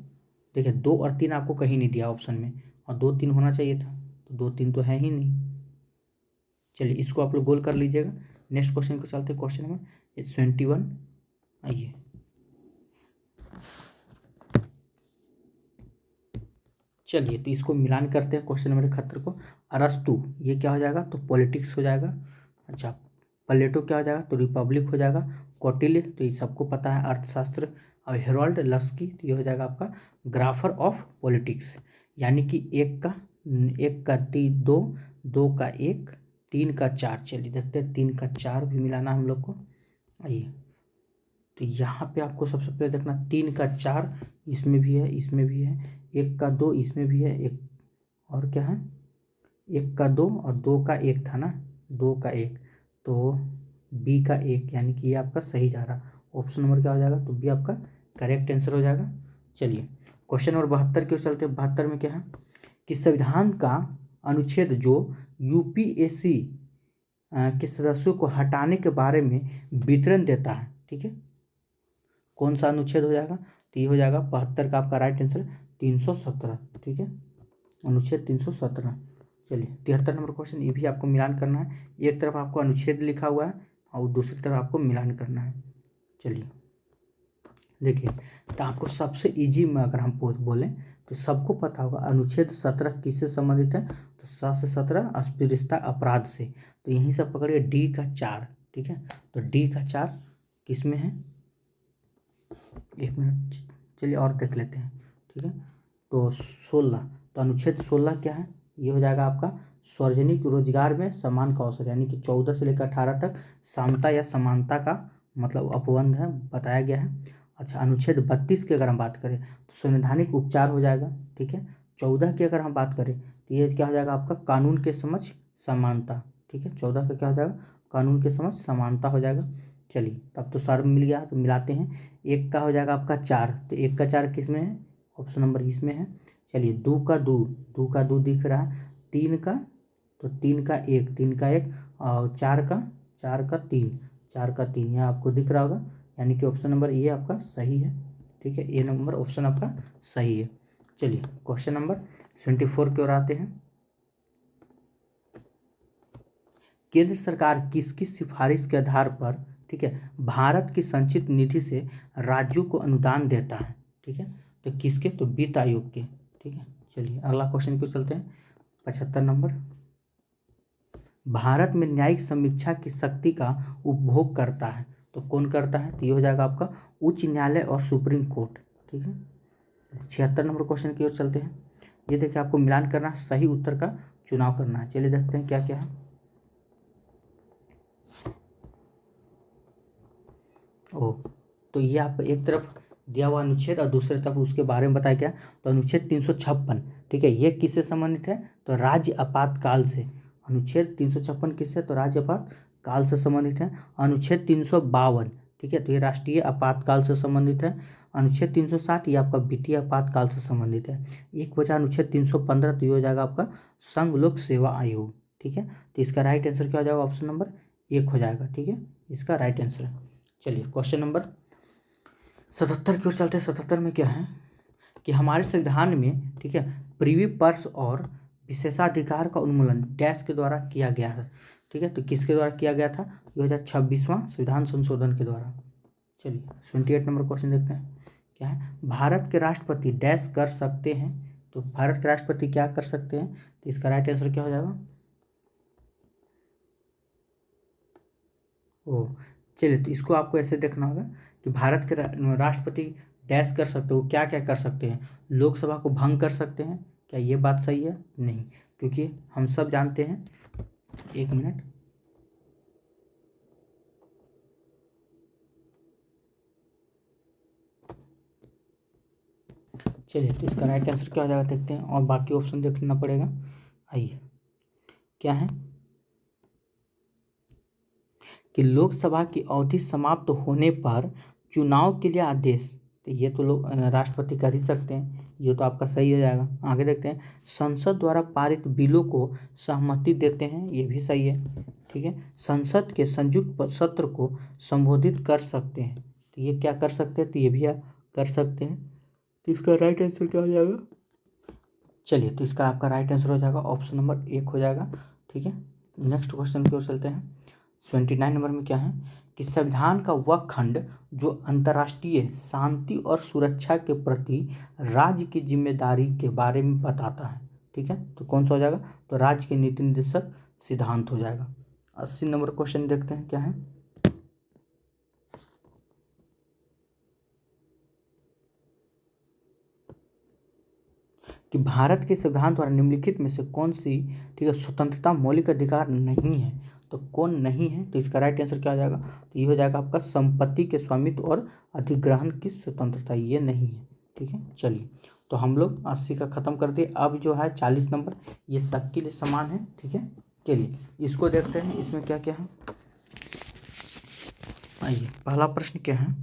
देखिए 2 और 3 आपको कहीं नहीं दिया ऑप्शन में, और 2 3 होना चाहिए था, तो 2 3 तो है ही नहीं। चलिए इसको आप लोग गोल कर लीजिएगा। नेक्स्ट क्वेश्चन को चलते हैं। Question number 71। आइए, चलिए तो इसको मिलान करते हैं क्वेश्चन नंबर 71 को। अरस्तु ये क्या हो जाएगा, तो पॉलिटिक्स हो जाएगा। अच्छा, प्लेटो क्या हो जाएगा, तो रिपब्लिक हो जाएगा। कौटिल्य तो ये सबको पता है अर्थशास्त्र। और हेरोल्ड लस्की तो ये हो जाएगा आपका ग्राफर ऑफ पॉलिटिक्स। यानी कि एक का दो, दो का एक, तीन का चार। चलिए देखते हैं, तीन का चार भी मिलाना हम लोग को। आइए तो यहाँ पे आपको सबसे पहले देखना, तीन का चार इसमें भी है, इसमें भी है। एक का दो इसमें भी है, एक और क्या है, एक का दो और दो का एक था ना, दो का एक, तो बी का एक, यानी कि ये आपका सही जा रहा। ऑप्शन नंबर क्या हो जाएगा, तो बी आपका करेक्ट आंसर हो जाएगा। चलिए क्वेश्चन नंबर 72 की ओर चलते हैं। 72 में क्या है कि संविधान का अनुच्छेद जो यूपीएससी के सदस्यों को हटाने के बारे में विवरण देता है, ठीक है, कौन सा अनुच्छेद हो जाएगा, तो ये हो जाएगा 72 का आपका राइट आंसर 317, ठीक है, अनुच्छेद 317। चलिए 73 नंबर क्वेश्चन, ये भी आपको मिलान करना है। एक तरफ आपको अनुच्छेद लिखा हुआ है और दूसरी तरफ आपको मिलान करना है। चलिए देखिए, तो आपको सबसे इजी में अगर हम बोलें तो सबको पता होगा अनुच्छेद 17 किससे संबंधित है, तो 7 से 17 अस्पृश्यता अपराध से। तो यहीं से पकड़िए डी का 4, ठीक है, तो डी का 4 किस में है, एक मिनट, चलिए और देख लेते हैं, ठीक है, तो 16, तो अनुच्छेद 16 क्या है, ये हो जाएगा आपका सार्वजनिक रोजगार में समान का अवसर, यानी कि 14 से लेकर 18 तक समता या समानता का मतलब अपबंध है, बताया गया है। अच्छा, अनुच्छेद 32 की अगर हम बात करें तो संवैधानिक उपचार हो जाएगा, ठीक है। 14 की अगर हम बात करें तो ये क्या हो जाएगा आपका कानून के समक्ष समानता, ठीक है, 14 का क्या हो जाएगा, कानून के समक्ष समानता हो जाएगा। चलिए तब तो सार मिल गया, तो मिलाते हैं। एक का हो जाएगा आपका 4, तो एक का 4 किस में है, ऑप्शन नंबर इसमें है। चलिए दो का दो, दो का दो दिख रहा है, तीन का, तो तीन का एक, तीन का एक, और चार का तीन, चार का तीन, यहाँ आपको दिख रहा होगा, यानी कि ऑप्शन नंबर ए आपका सही है, ठीक है, ए नंबर ऑप्शन आपका सही है। चलिए क्वेश्चन नंबर 24 की ओर आते हैं। केंद्र सरकार किसकी सिफारिश के आधार पर, ठीक है, भारत की संचित निधि से राज्यों को अनुदान देता है, ठीक है, तो किसके, तो वित्त आयोग के, ठीक है। चलिए अगला क्वेश्चन क्यों चलते हैं। 75 नंबर, भारत में न्यायिक समीक्षा की शक्ति का उपभोग करता है, तो कौन करता है, तो ये हो जाएगा आपका उच्च न्यायालय और सुप्रीम कोर्ट, ठीक है। 76 नंबर क्वेश्चन की ओर चलते हैं। ये देखिए आपको मिलान करना, सही उत्तर का चुनाव करना है। चलिए देखते हैं क्या क्या है। ओ, तो ये आपको एक तरफ दिया हुआ अनुच्छेद और दूसरी तरफ उसके बारे में बताया गया। तो अनुच्छेद 356, ठीक है, ये किससे संबंधित है, तो राज्य आपातकाल से। अनुच्छेद 356 किससे, तो राज्य आपातकाल से संबंधित है। अनुच्छेद 352, ठीक है, तो ये राष्ट्रीय आपातकाल से संबंधित है। अनुच्छेद 360 ये आपका वित्तीय आपातकाल से संबंधित है। एक बचा अनुच्छेद 315, तो ये हो जाएगा आपका संघ लोक सेवा आयोग, ठीक है। तो इसका राइट आंसर क्या हो जाएगा, ऑप्शन नंबर 1 हो जाएगा, ठीक है, इसका राइट आंसर है। चलिए क्वेश्चन नंबर 77 की ओर चलते हैं। 77 में क्या है कि हमारे संविधान में, ठीक है, प्रीवी पर्स और विशेषाधिकार का उन्मूलन डैश के द्वारा किया गया है, ठीक है, तो किसके द्वारा किया गया था, 2026वां संविधान संशोधन के द्वारा। चलिए 28 नंबर क्वेश्चन देखते हैं क्या है। भारत के राष्ट्रपति डैश कर सकते हैं, तो भारत के राष्ट्रपति क्या कर सकते हैं, तो इसका राइट आंसर क्या हो जाएगा। ओ, चलिए तो इसको आपको ऐसे देखना होगा कि भारत के राष्ट्रपति डैश कर सकते हो, क्या क्या कर सकते हैं, लोकसभा को भंग कर सकते हैं, क्या ये बात सही है, नहीं, क्योंकि हम सब जानते हैं, एक मिनट, चलिए तो इसका राइट आंसर क्या हो जाएगा देखते हैं, और बाकी ऑप्शन देखना पड़ेगा। आइए क्या है कि लोकसभा की अवधि समाप्त होने पर चुनाव के लिए आदेश, तो ये तो लोग राष्ट्रपति कर ही सकते हैं, ये तो आपका सही हो जाएगा। आगे देखते हैं, संसद द्वारा पारित बिलों को सहमति देते हैं, ये भी सही है, ठीक है। संसद के संयुक्त सत्र को संबोधित कर सकते हैं, तो ये क्या कर सकते हैं, तो ये भी आप कर सकते हैं, तो इसका राइट आंसर क्या हो जाएगा। चलिए तो इसका आपका राइट आंसर हो जाएगा ऑप्शन नंबर 1 हो जाएगा, ठीक है। नेक्स्ट क्वेश्चन की ओर चलते हैं। 29 नंबर में क्या है कि संविधान का वह खंड जो अंतर्राष्ट्रीय शांति और सुरक्षा के प्रति राज्य की जिम्मेदारी के बारे में बताता है। ठीक है, तो कौन सा हो जाएगा? तो राज्य के नीति निर्देशक सिद्धांत हो जाएगा। 80 नंबर क्वेश्चन देखते हैं क्या है। कि भारत के संविधान द्वारा निम्नलिखित में से कौन सी, ठीक है, स्वतंत्रता मौलिक अधिकार नहीं है? तो कौन नहीं है? तो इसका राइट आंसर क्या हो जाएगा? तो ये हो जाएगा आपका संपत्ति के स्वामित्व और अधिग्रहण की स्वतंत्रता, ये नहीं है। ठीक है, चलिए तो हम लोग 80 का खत्म कर दिए। अब जो है 40 नंबर, ये सबके लिए समान है। ठीक है, चलिए इसको देखते हैं, इसमें क्या क्या है। आइए, पहला प्रश्न क्या है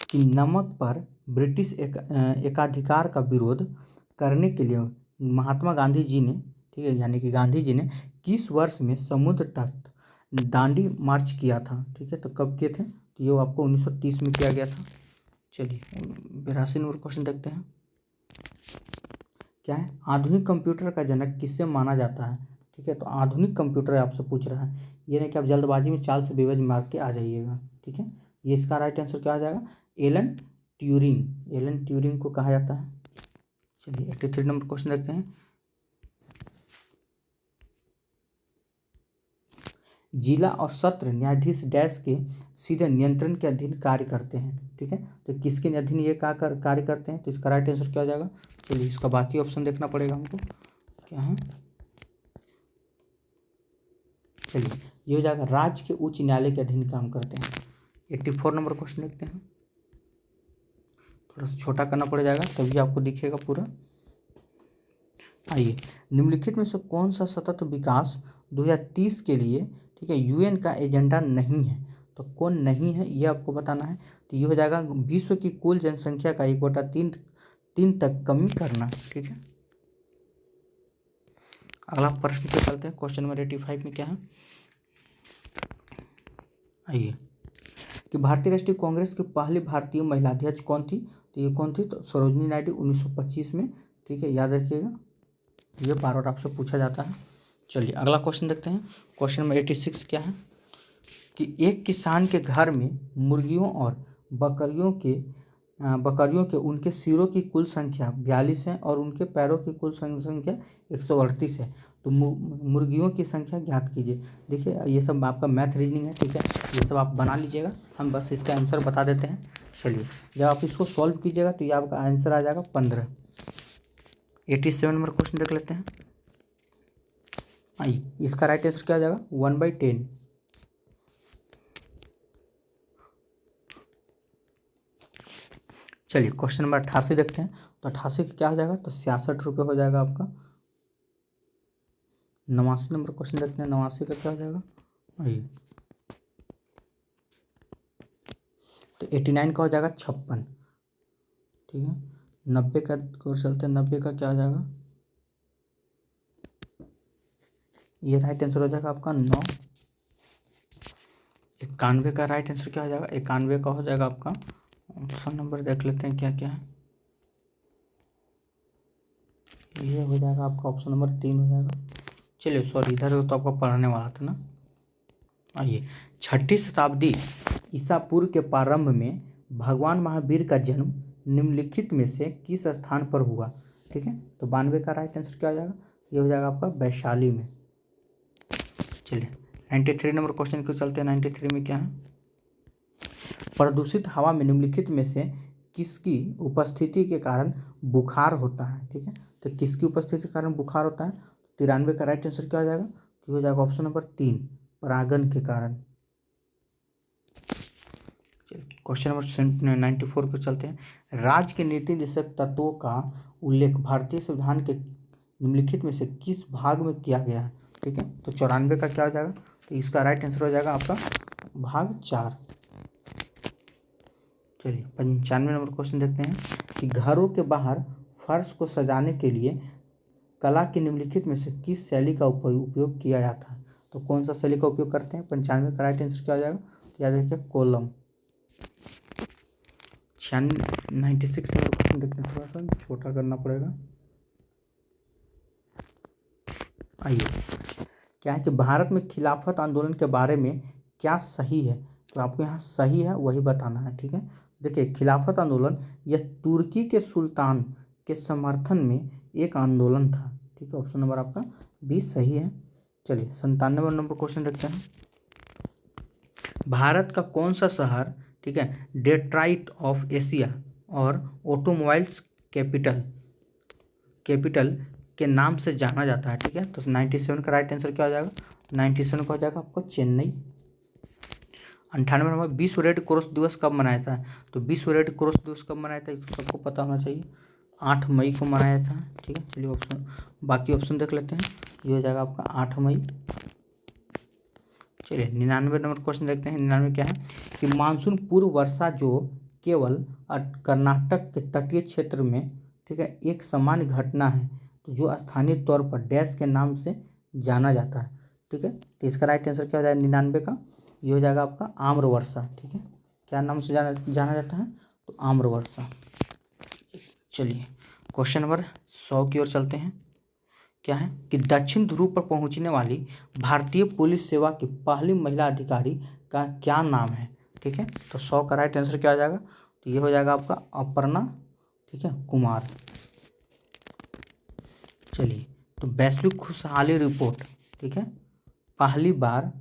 कि नमक पर ब्रिटिश एकाधिकार का विरोध करने के लिए महात्मा गांधी जी ने, ठीक है, यानी कि गांधी जी ने किस वर्ष में समुद्र तट दांडी मार्च किया था? ठीक है, तो कब किए थे? तो ये आपको 1930 में किया गया था। चलिए 82 नंबर क्वेश्चन देखते हैं क्या है। आधुनिक कंप्यूटर का जनक किसे माना जाता है? ठीक है, तो आधुनिक कंप्यूटर आपसे पूछ रहा है, ये नहीं कि आप जल्दबाजी में चार्ल्स बेबेज मार के आ जाइएगा। ठीक है, ये इसका राइट आंसर क्या आ जाएगा? Alan Turing. एलन ट्यूरिंग को कहा जाता है। चलिए 83 नंबर क्वेश्चन देखते हैं। जिला और सत्र न्यायाधीश डैश के सीधे नियंत्रण के अधीन कार्य करते हैं। ठीक है, तो किसके अधीन ये कार्य करते हैं? तो इसका राइट आंसर क्या हो जाएगा? चलिए इसका बाकी ऑप्शन देखना पड़ेगा हमको, क्या है। चलिए ये हो जाएगा राज्य के उच्च न्यायालय के अधीन काम करते हैं। 84 नंबर क्वेश्चन देखते हैं, थोड़ा सा छोटा करना पड़ जाएगा तभी आपको दिखेगा पूरा। आइए, निम्नलिखित में से कौन सा सतत विकास 2030 के लिए, ठीक है, यूएन का एजेंडा नहीं है? तो कौन नहीं है ये आपको बताना है। तो ये हो जाएगा विश्व की कुल जनसंख्या का 1/3 तक कमी करना। ठीक है, अगला प्रश्न पे चलते हैं। क्वेश्चन नंबर 85 में क्या है। आइए, कि भारतीय राष्ट्रीय कांग्रेस की पहली भारतीय महिला अध्यक्ष कौन थी? तो ये कौन थी? तो सरोजनी नायडू 1925 में। ठीक है, याद रखिएगा, ये बार बार आपसे पूछा जाता है। चलिए अगला क्वेश्चन देखते हैं। क्वेश्चन नंबर 86 क्या है कि एक किसान के घर में मुर्गियों और बकरियों के उनके सिरों की कुल संख्या 42 है और उनके पैरों की कुल संख्या 138 है। तो मुर्गियों की संख्या ज्ञात कीजिए। देखिए ये सब आपका मैथ रीजनिंग है। ठीक है, ये सब आप बना लीजिएगा, हम बस इसका आंसर बता देते हैं। चलिए जब आप इसको सॉल्व कीजिएगा तो ये आपका आंसर आ जाएगा 15। 87 नंबर क्वेश्चन देख लेते हैं। आइए, इसका राइट आंसर क्या आ जाएगा? 1/10। चलिए क्वेश्चन नंबर 88 देखते हैं। तो 88 का क्या हो जाएगा? तो 66 रुपये हो जाएगा आपका। 89 नंबर क्वेश्चन देखते हैं। 89 का क्या हो जाएगा? आइए, तो 89 का हो जाएगा 56। ठीक है, 90 का को चलते हैं। 90 का क्या हो जाएगा? ये राइट आंसर हो जाएगा आपका 9। 91 का राइट आंसर क्या हो जाएगा? 91 का हो जाएगा आपका, ऑप्शन नंबर देख लेते हैं क्या क्या है। ये हो जाएगा आपका ऑप्शन नंबर 3 हो जाएगा। चलिए सॉरी, इधर तो आपका पढ़ने वाला था ना। आइए, 6ठी शताब्दी ईसा पूर्व के प्रारंभ में भगवान महावीर का जन्म निम्नलिखित में से किस स्थान पर हुआ? ठीक है, तो 92 का राइट आंसर क्या हो जाएगा? ये हो जाएगा आपका वैशाली में। चलिए 93 नंबर क्वेश्चन को चलते हैं। 93 में क्या है? प्रदूषित हवा में निम्नलिखित में से किसकी उपस्थिति के कारण बुखार होता है? ठीक है, तो किसकी उपस्थिति के कारण बुखार होता है? 93 का राइट आंसर क्या हो जाएगा? तो हो जाएगा ऑप्शन नंबर 3, परागन के कारण। क्वेश्चन नंबर 94 को चलते हैं। राज्य के नीति निर्देशक तत्वों का उल्लेख भारतीय संविधान के निम्नलिखित में से किस भाग में किया गया है? ठीक है, तो 94 का क्या हो जाएगा? तो इसका राइट आंसर हो जाएगा आपका भाग 4। चलिए 95 नंबर क्वेश्चन देखते हैं कि घरों के बाहर फर्श को सजाने के लिए कला की निम्नलिखित में से किस शैली का उपयोग किया जाता है? तो कौन सा शैली का उपयोग करते हैं? 95 का राइट आंसर क्या हो जाएगा? तो याद रखिए कोलम। 96 नंबर क्वेश्चन देखते हैं, थोड़ा सा छोटा करना पड़ेगा। आइए, क्या है कि भारत में खिलाफत आंदोलन के बारे में क्या सही है, तो आपको यहाँ सही है वही बताना है। ठीक है, देखिए खिलाफत आंदोलन यह तुर्की के सुल्तान के समर्थन में एक आंदोलन था। ठीक है, ऑप्शन नंबर आपका बी सही है। चलिए 97 नंबर क्वेश्चन देखते हैं। भारत का कौन सा शहर, ठीक है, डेट्राइट ऑफ एशिया और ऑटोमोबाइल्स कैपिटल कैपिटल के नाम से जाना जाता है? ठीक है, तो 97 का राइट आंसर क्या हो जाएगा? 97 का हो जाएगा आपको चेन्नई। 98 नंबर विश्व रेड क्रॉस दिवस कब मनाया था? तो विश्व रेड क्रॉस दिवस कब मनाया था, तो सबको पता होना चाहिए, 8 मई को मनाया था। ठीक है, चलिए ऑप्शन, बाकी ऑप्शन देख लेते हैं। ये हो जाएगा आपका 8 मई। चलिए 99 नंबर क्वेश्चन देखते हैं। 99 क्या है कि मानसून पूर्व वर्षा जो केवल कर्नाटक के तटीय क्षेत्र में, ठीक है, एक सामान्य घटना है, तो जो स्थानीय तौर पर डैश के नाम से जाना जाता है। ठीक है, तो इसका राइट आंसर क्या हो जाएगा 99 का? ये हो जाएगा आपका आम्र वर्षा। ठीक है, क्या नाम से जाना जाता है? तो आम्र वर्षा। चलिए क्वेश्चन नंबर 100 की ओर चलते हैं। क्या है कि दक्षिण ध्रुव पर पहुंचने वाली भारतीय पुलिस सेवा की पहली महिला अधिकारी का क्या नाम है? ठीक है, तो 100 का राइट आंसर क्या हो जाएगा? तो ये हो जाएगा आपका अपर्णा, ठीक है, कुमार। चलिए, तो वैश्विक खुशहाली रिपोर्ट, ठीक है, पहली बार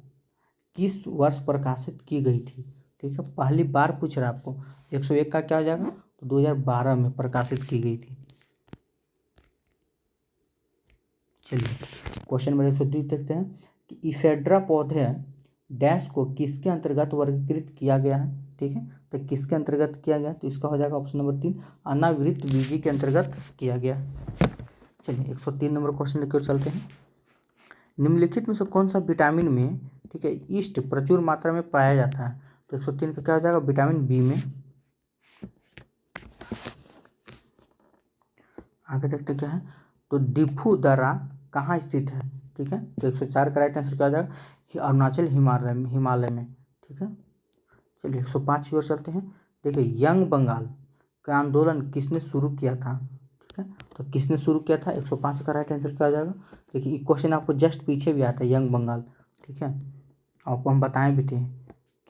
किस वर्ष प्रकाशित की गई थी? ठीक है, पहली बार पूछ रहा है आपको। 101 का क्या हो जाएगा? तो 2012 में प्रकाशित की गई थी। चलिए क्वेश्चन नंबर 130 देखते हैं कि इफेड्रा पौधे डैश को किसके अंतर्गत वर्गीकृत किया गया है? ठीक है, तो किसके अंतर्गत किया गया? तो इसका हो जाएगा ऑप्शन नंबर 3, अनावृत बीजी के अंतर्गत किया गया। चलिए 103 नंबर क्वेश्चन लेकर चलते हैं। निम्नलिखित में से कौन सा विटामिन में, ठीक है, ईस्ट प्रचुर मात्रा में पाया जाता है? तो 103 का क्या हो जाएगा? विटामिन बी में। आगे देखते क्या है, तो दिफू दर्रा कहाँ स्थित है? ठीक है, तो 104 का राइट आंसर क्या हो जाएगा? अरुणाचल हिमालय में। ठीक है, चलिए 105 की ओर चलते हैं। देखिए यंग बंगाल का आंदोलन किसने शुरू किया था? ठीक है, तो किसने शुरू किया था? 105 का राइट आंसर क्या हो जाएगा? देखिए क्वेश्चन आपको जस्ट पीछे भी आता है, यंग बंगाल। ठीक है, आपको हम बताएं भी थे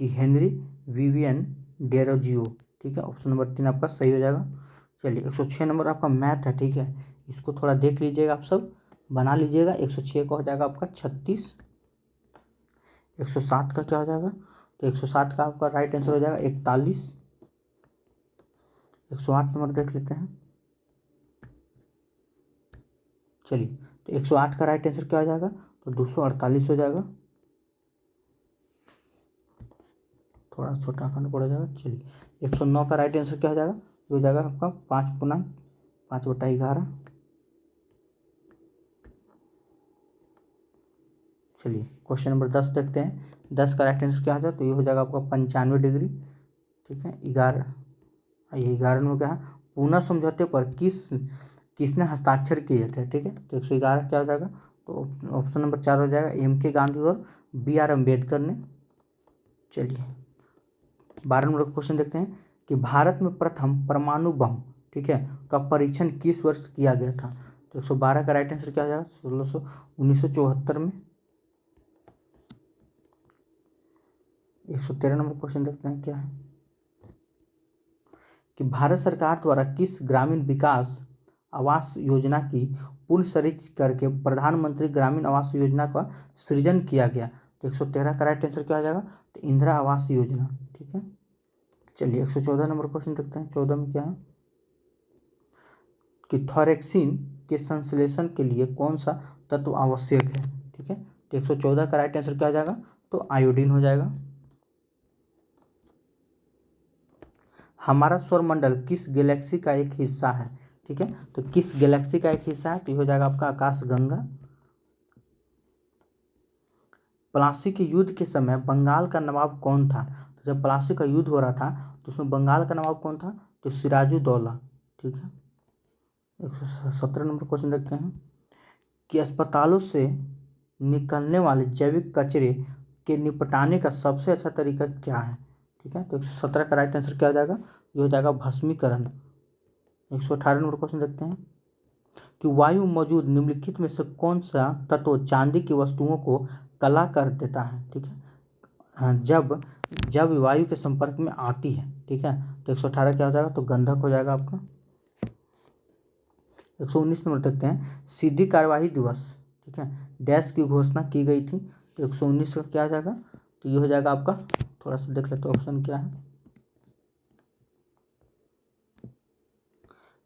कि हेनरी विवियन डेरोजियो। ठीक है, ऑप्शन नंबर 3 आपका सही हो जाएगा। चलिए 106 नंबर आपका मैथ है। ठीक है, इसको थोड़ा देख लीजिएगा, आप सब बना लीजिएगा। 106 का हो जाएगा आपका 36। 107 का क्या हो जाएगा? तो 107 का आपका राइट आंसर हो जाएगा 41। 108 नंबर देख लेते हैं। चलिए, तो 108 का राइट आंसर क्या हो जाएगा? तो 248 हो जाएगा, थोड़ा छोटा करना पड़ जाएगा। चलिए 109 का राइट आंसर क्या हो जाएगा? ये हो जाएगा आपका 5/11। चलिए क्वेश्चन नंबर 10 देखते हैं। 10 का राइट आंसर क्या हो जाएगा? तो ये हो जाएगा आपका 95 डिग्री। ठीक है, 11, ये 11 में क्या है? पूना समझौते पर किसने हस्ताक्षर किए थे? ठीक है, तो 111 क्या हो जाएगा? तो ऑप्शन नंबर 4 हो जाएगा, MK गांधी और BR अम्बेडकर ने। चलिए 12 नंबर क्वेश्चन देखते हैं कि भारत में प्रथम परमाणु बम, ठीक है, का परीक्षण किस वर्ष किया गया था? तो 112 का राइट आंसर क्या हो जाएगा? 1974 में। 113 नंबर क्वेश्चन देखते हैं क्या है कि भारत सरकार द्वारा किस ग्रामीण विकास आवास योजना की पुनर्सृजित करके प्रधानमंत्री ग्रामीण आवास योजना का सृजन किया गया? तो 113 का राइट आंसर क्या हो जाएगा? तो इंदिरा आवास योजना। ठीक है, चलिए 114 नंबर क्वेश्चन देखते हैं। 14 में क्या है कि थॉरेक्सिन के संश्लेषण के लिए कौन सा तत्व आवश्यक है? ठीक है, तो 114 का राइट आंसर क्या हो जाएगा? तो आयोडीन हो जाएगा। हमारा सौरमंडल किस गैलेक्सी का एक हिस्सा है? ठीक है, तो किस गैलेक्सी का एक हिस्सा है? तो ये हो जाएगा आपका आकाशगंगा। प्लासी के युद्ध के समय बंगाल का नवाब कौन था? तो जब प्लासी का युद्ध हो रहा था तो उसमें बंगाल का नवाब कौन था? तो सिराजुद्दौला। ठीक है, 117 नंबर क्वेश्चन देखते हैं कि अस्पतालों से निकलने वाले जैविक कचरे के निपटाने का सबसे अच्छा तरीका क्या है? ठीक है, तो 117 का राइट आंसर क्या हो जाएगा? ये हो जाएगा भस्मीकरण। 118 नंबर क्वेश्चन देखते हैं कि वायु मौजूद निम्नलिखित में से कौन सा तत्व चांदी की वस्तुओं को काला कर देता है? ठीक है, जब जब वायु के संपर्क में आती है, ठीक है, तो 118 क्या हो जाएगा, तो गंधक हो जाएगा आपका। 119 नंबर देखते हैं, सीधी कार्यवाही दिवस, ठीक है, डैश की घोषणा की गई थी, तो 119 का क्या हो जाएगा, तो ये हो जाएगा आपका, थोड़ा सा देख लेते ऑप्शन क्या है,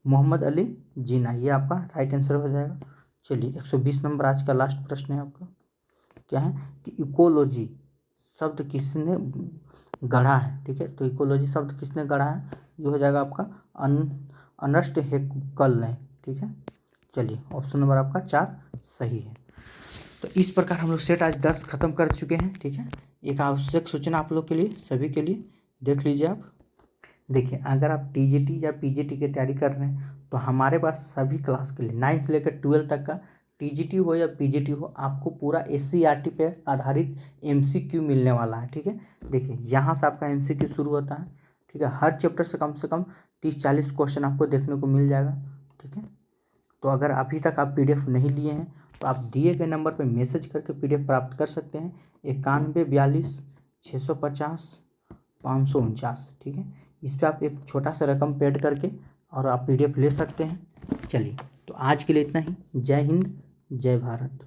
मोहम्मद अली जिन्ना, ये आपका राइट आंसर हो जाएगा। चलिए 120 नंबर आज का लास्ट प्रश्न है आपका, क्या है कि इकोलॉजी शब्द किसने गढ़ा है, ठीक है, तो इकोलॉजी शब्द किसने गढ़ा है, ये हो जाएगा आपका अर्नेस्ट हैक्कल ने, ठीक है। चलिए ऑप्शन नंबर आपका 4 सही है। तो इस प्रकार हम लोग सेट आज 10 खत्म कर चुके हैं, ठीक है। एक आवश्यक सूचना आप लोग के लिए, सभी के लिए, देख लीजिए आप। देखिए अगर आप टीजीटी या पीजीटी की तैयारी कर रहे हैं तो हमारे पास सभी क्लास के लिए 9 से लेकर 12 तक का टीजीटी हो या पीजीटी हो, आपको पूरा एससीईआरटी पे आधारित एमसीक्यू मिलने वाला है, ठीक है। देखिए यहाँ से आपका एमसीक्यू शुरू होता है, ठीक है, हर चैप्टर से कम 30-40 क्वेश्चन आपको देखने को मिल जाएगा, ठीक है। तो अगर अभी तक आप पीडीएफ नहीं लिए हैं तो आप दिए गए नंबर पर मैसेज करके पीडीएफ प्राप्त कर सकते हैं, 9142-650-549, ठीक है। इस पर आप एक छोटा सा रकम पेड करके और आप पीडीएफ ले सकते हैं। चलिए तो आज के लिए इतना ही। जय हिंद, जय भारत।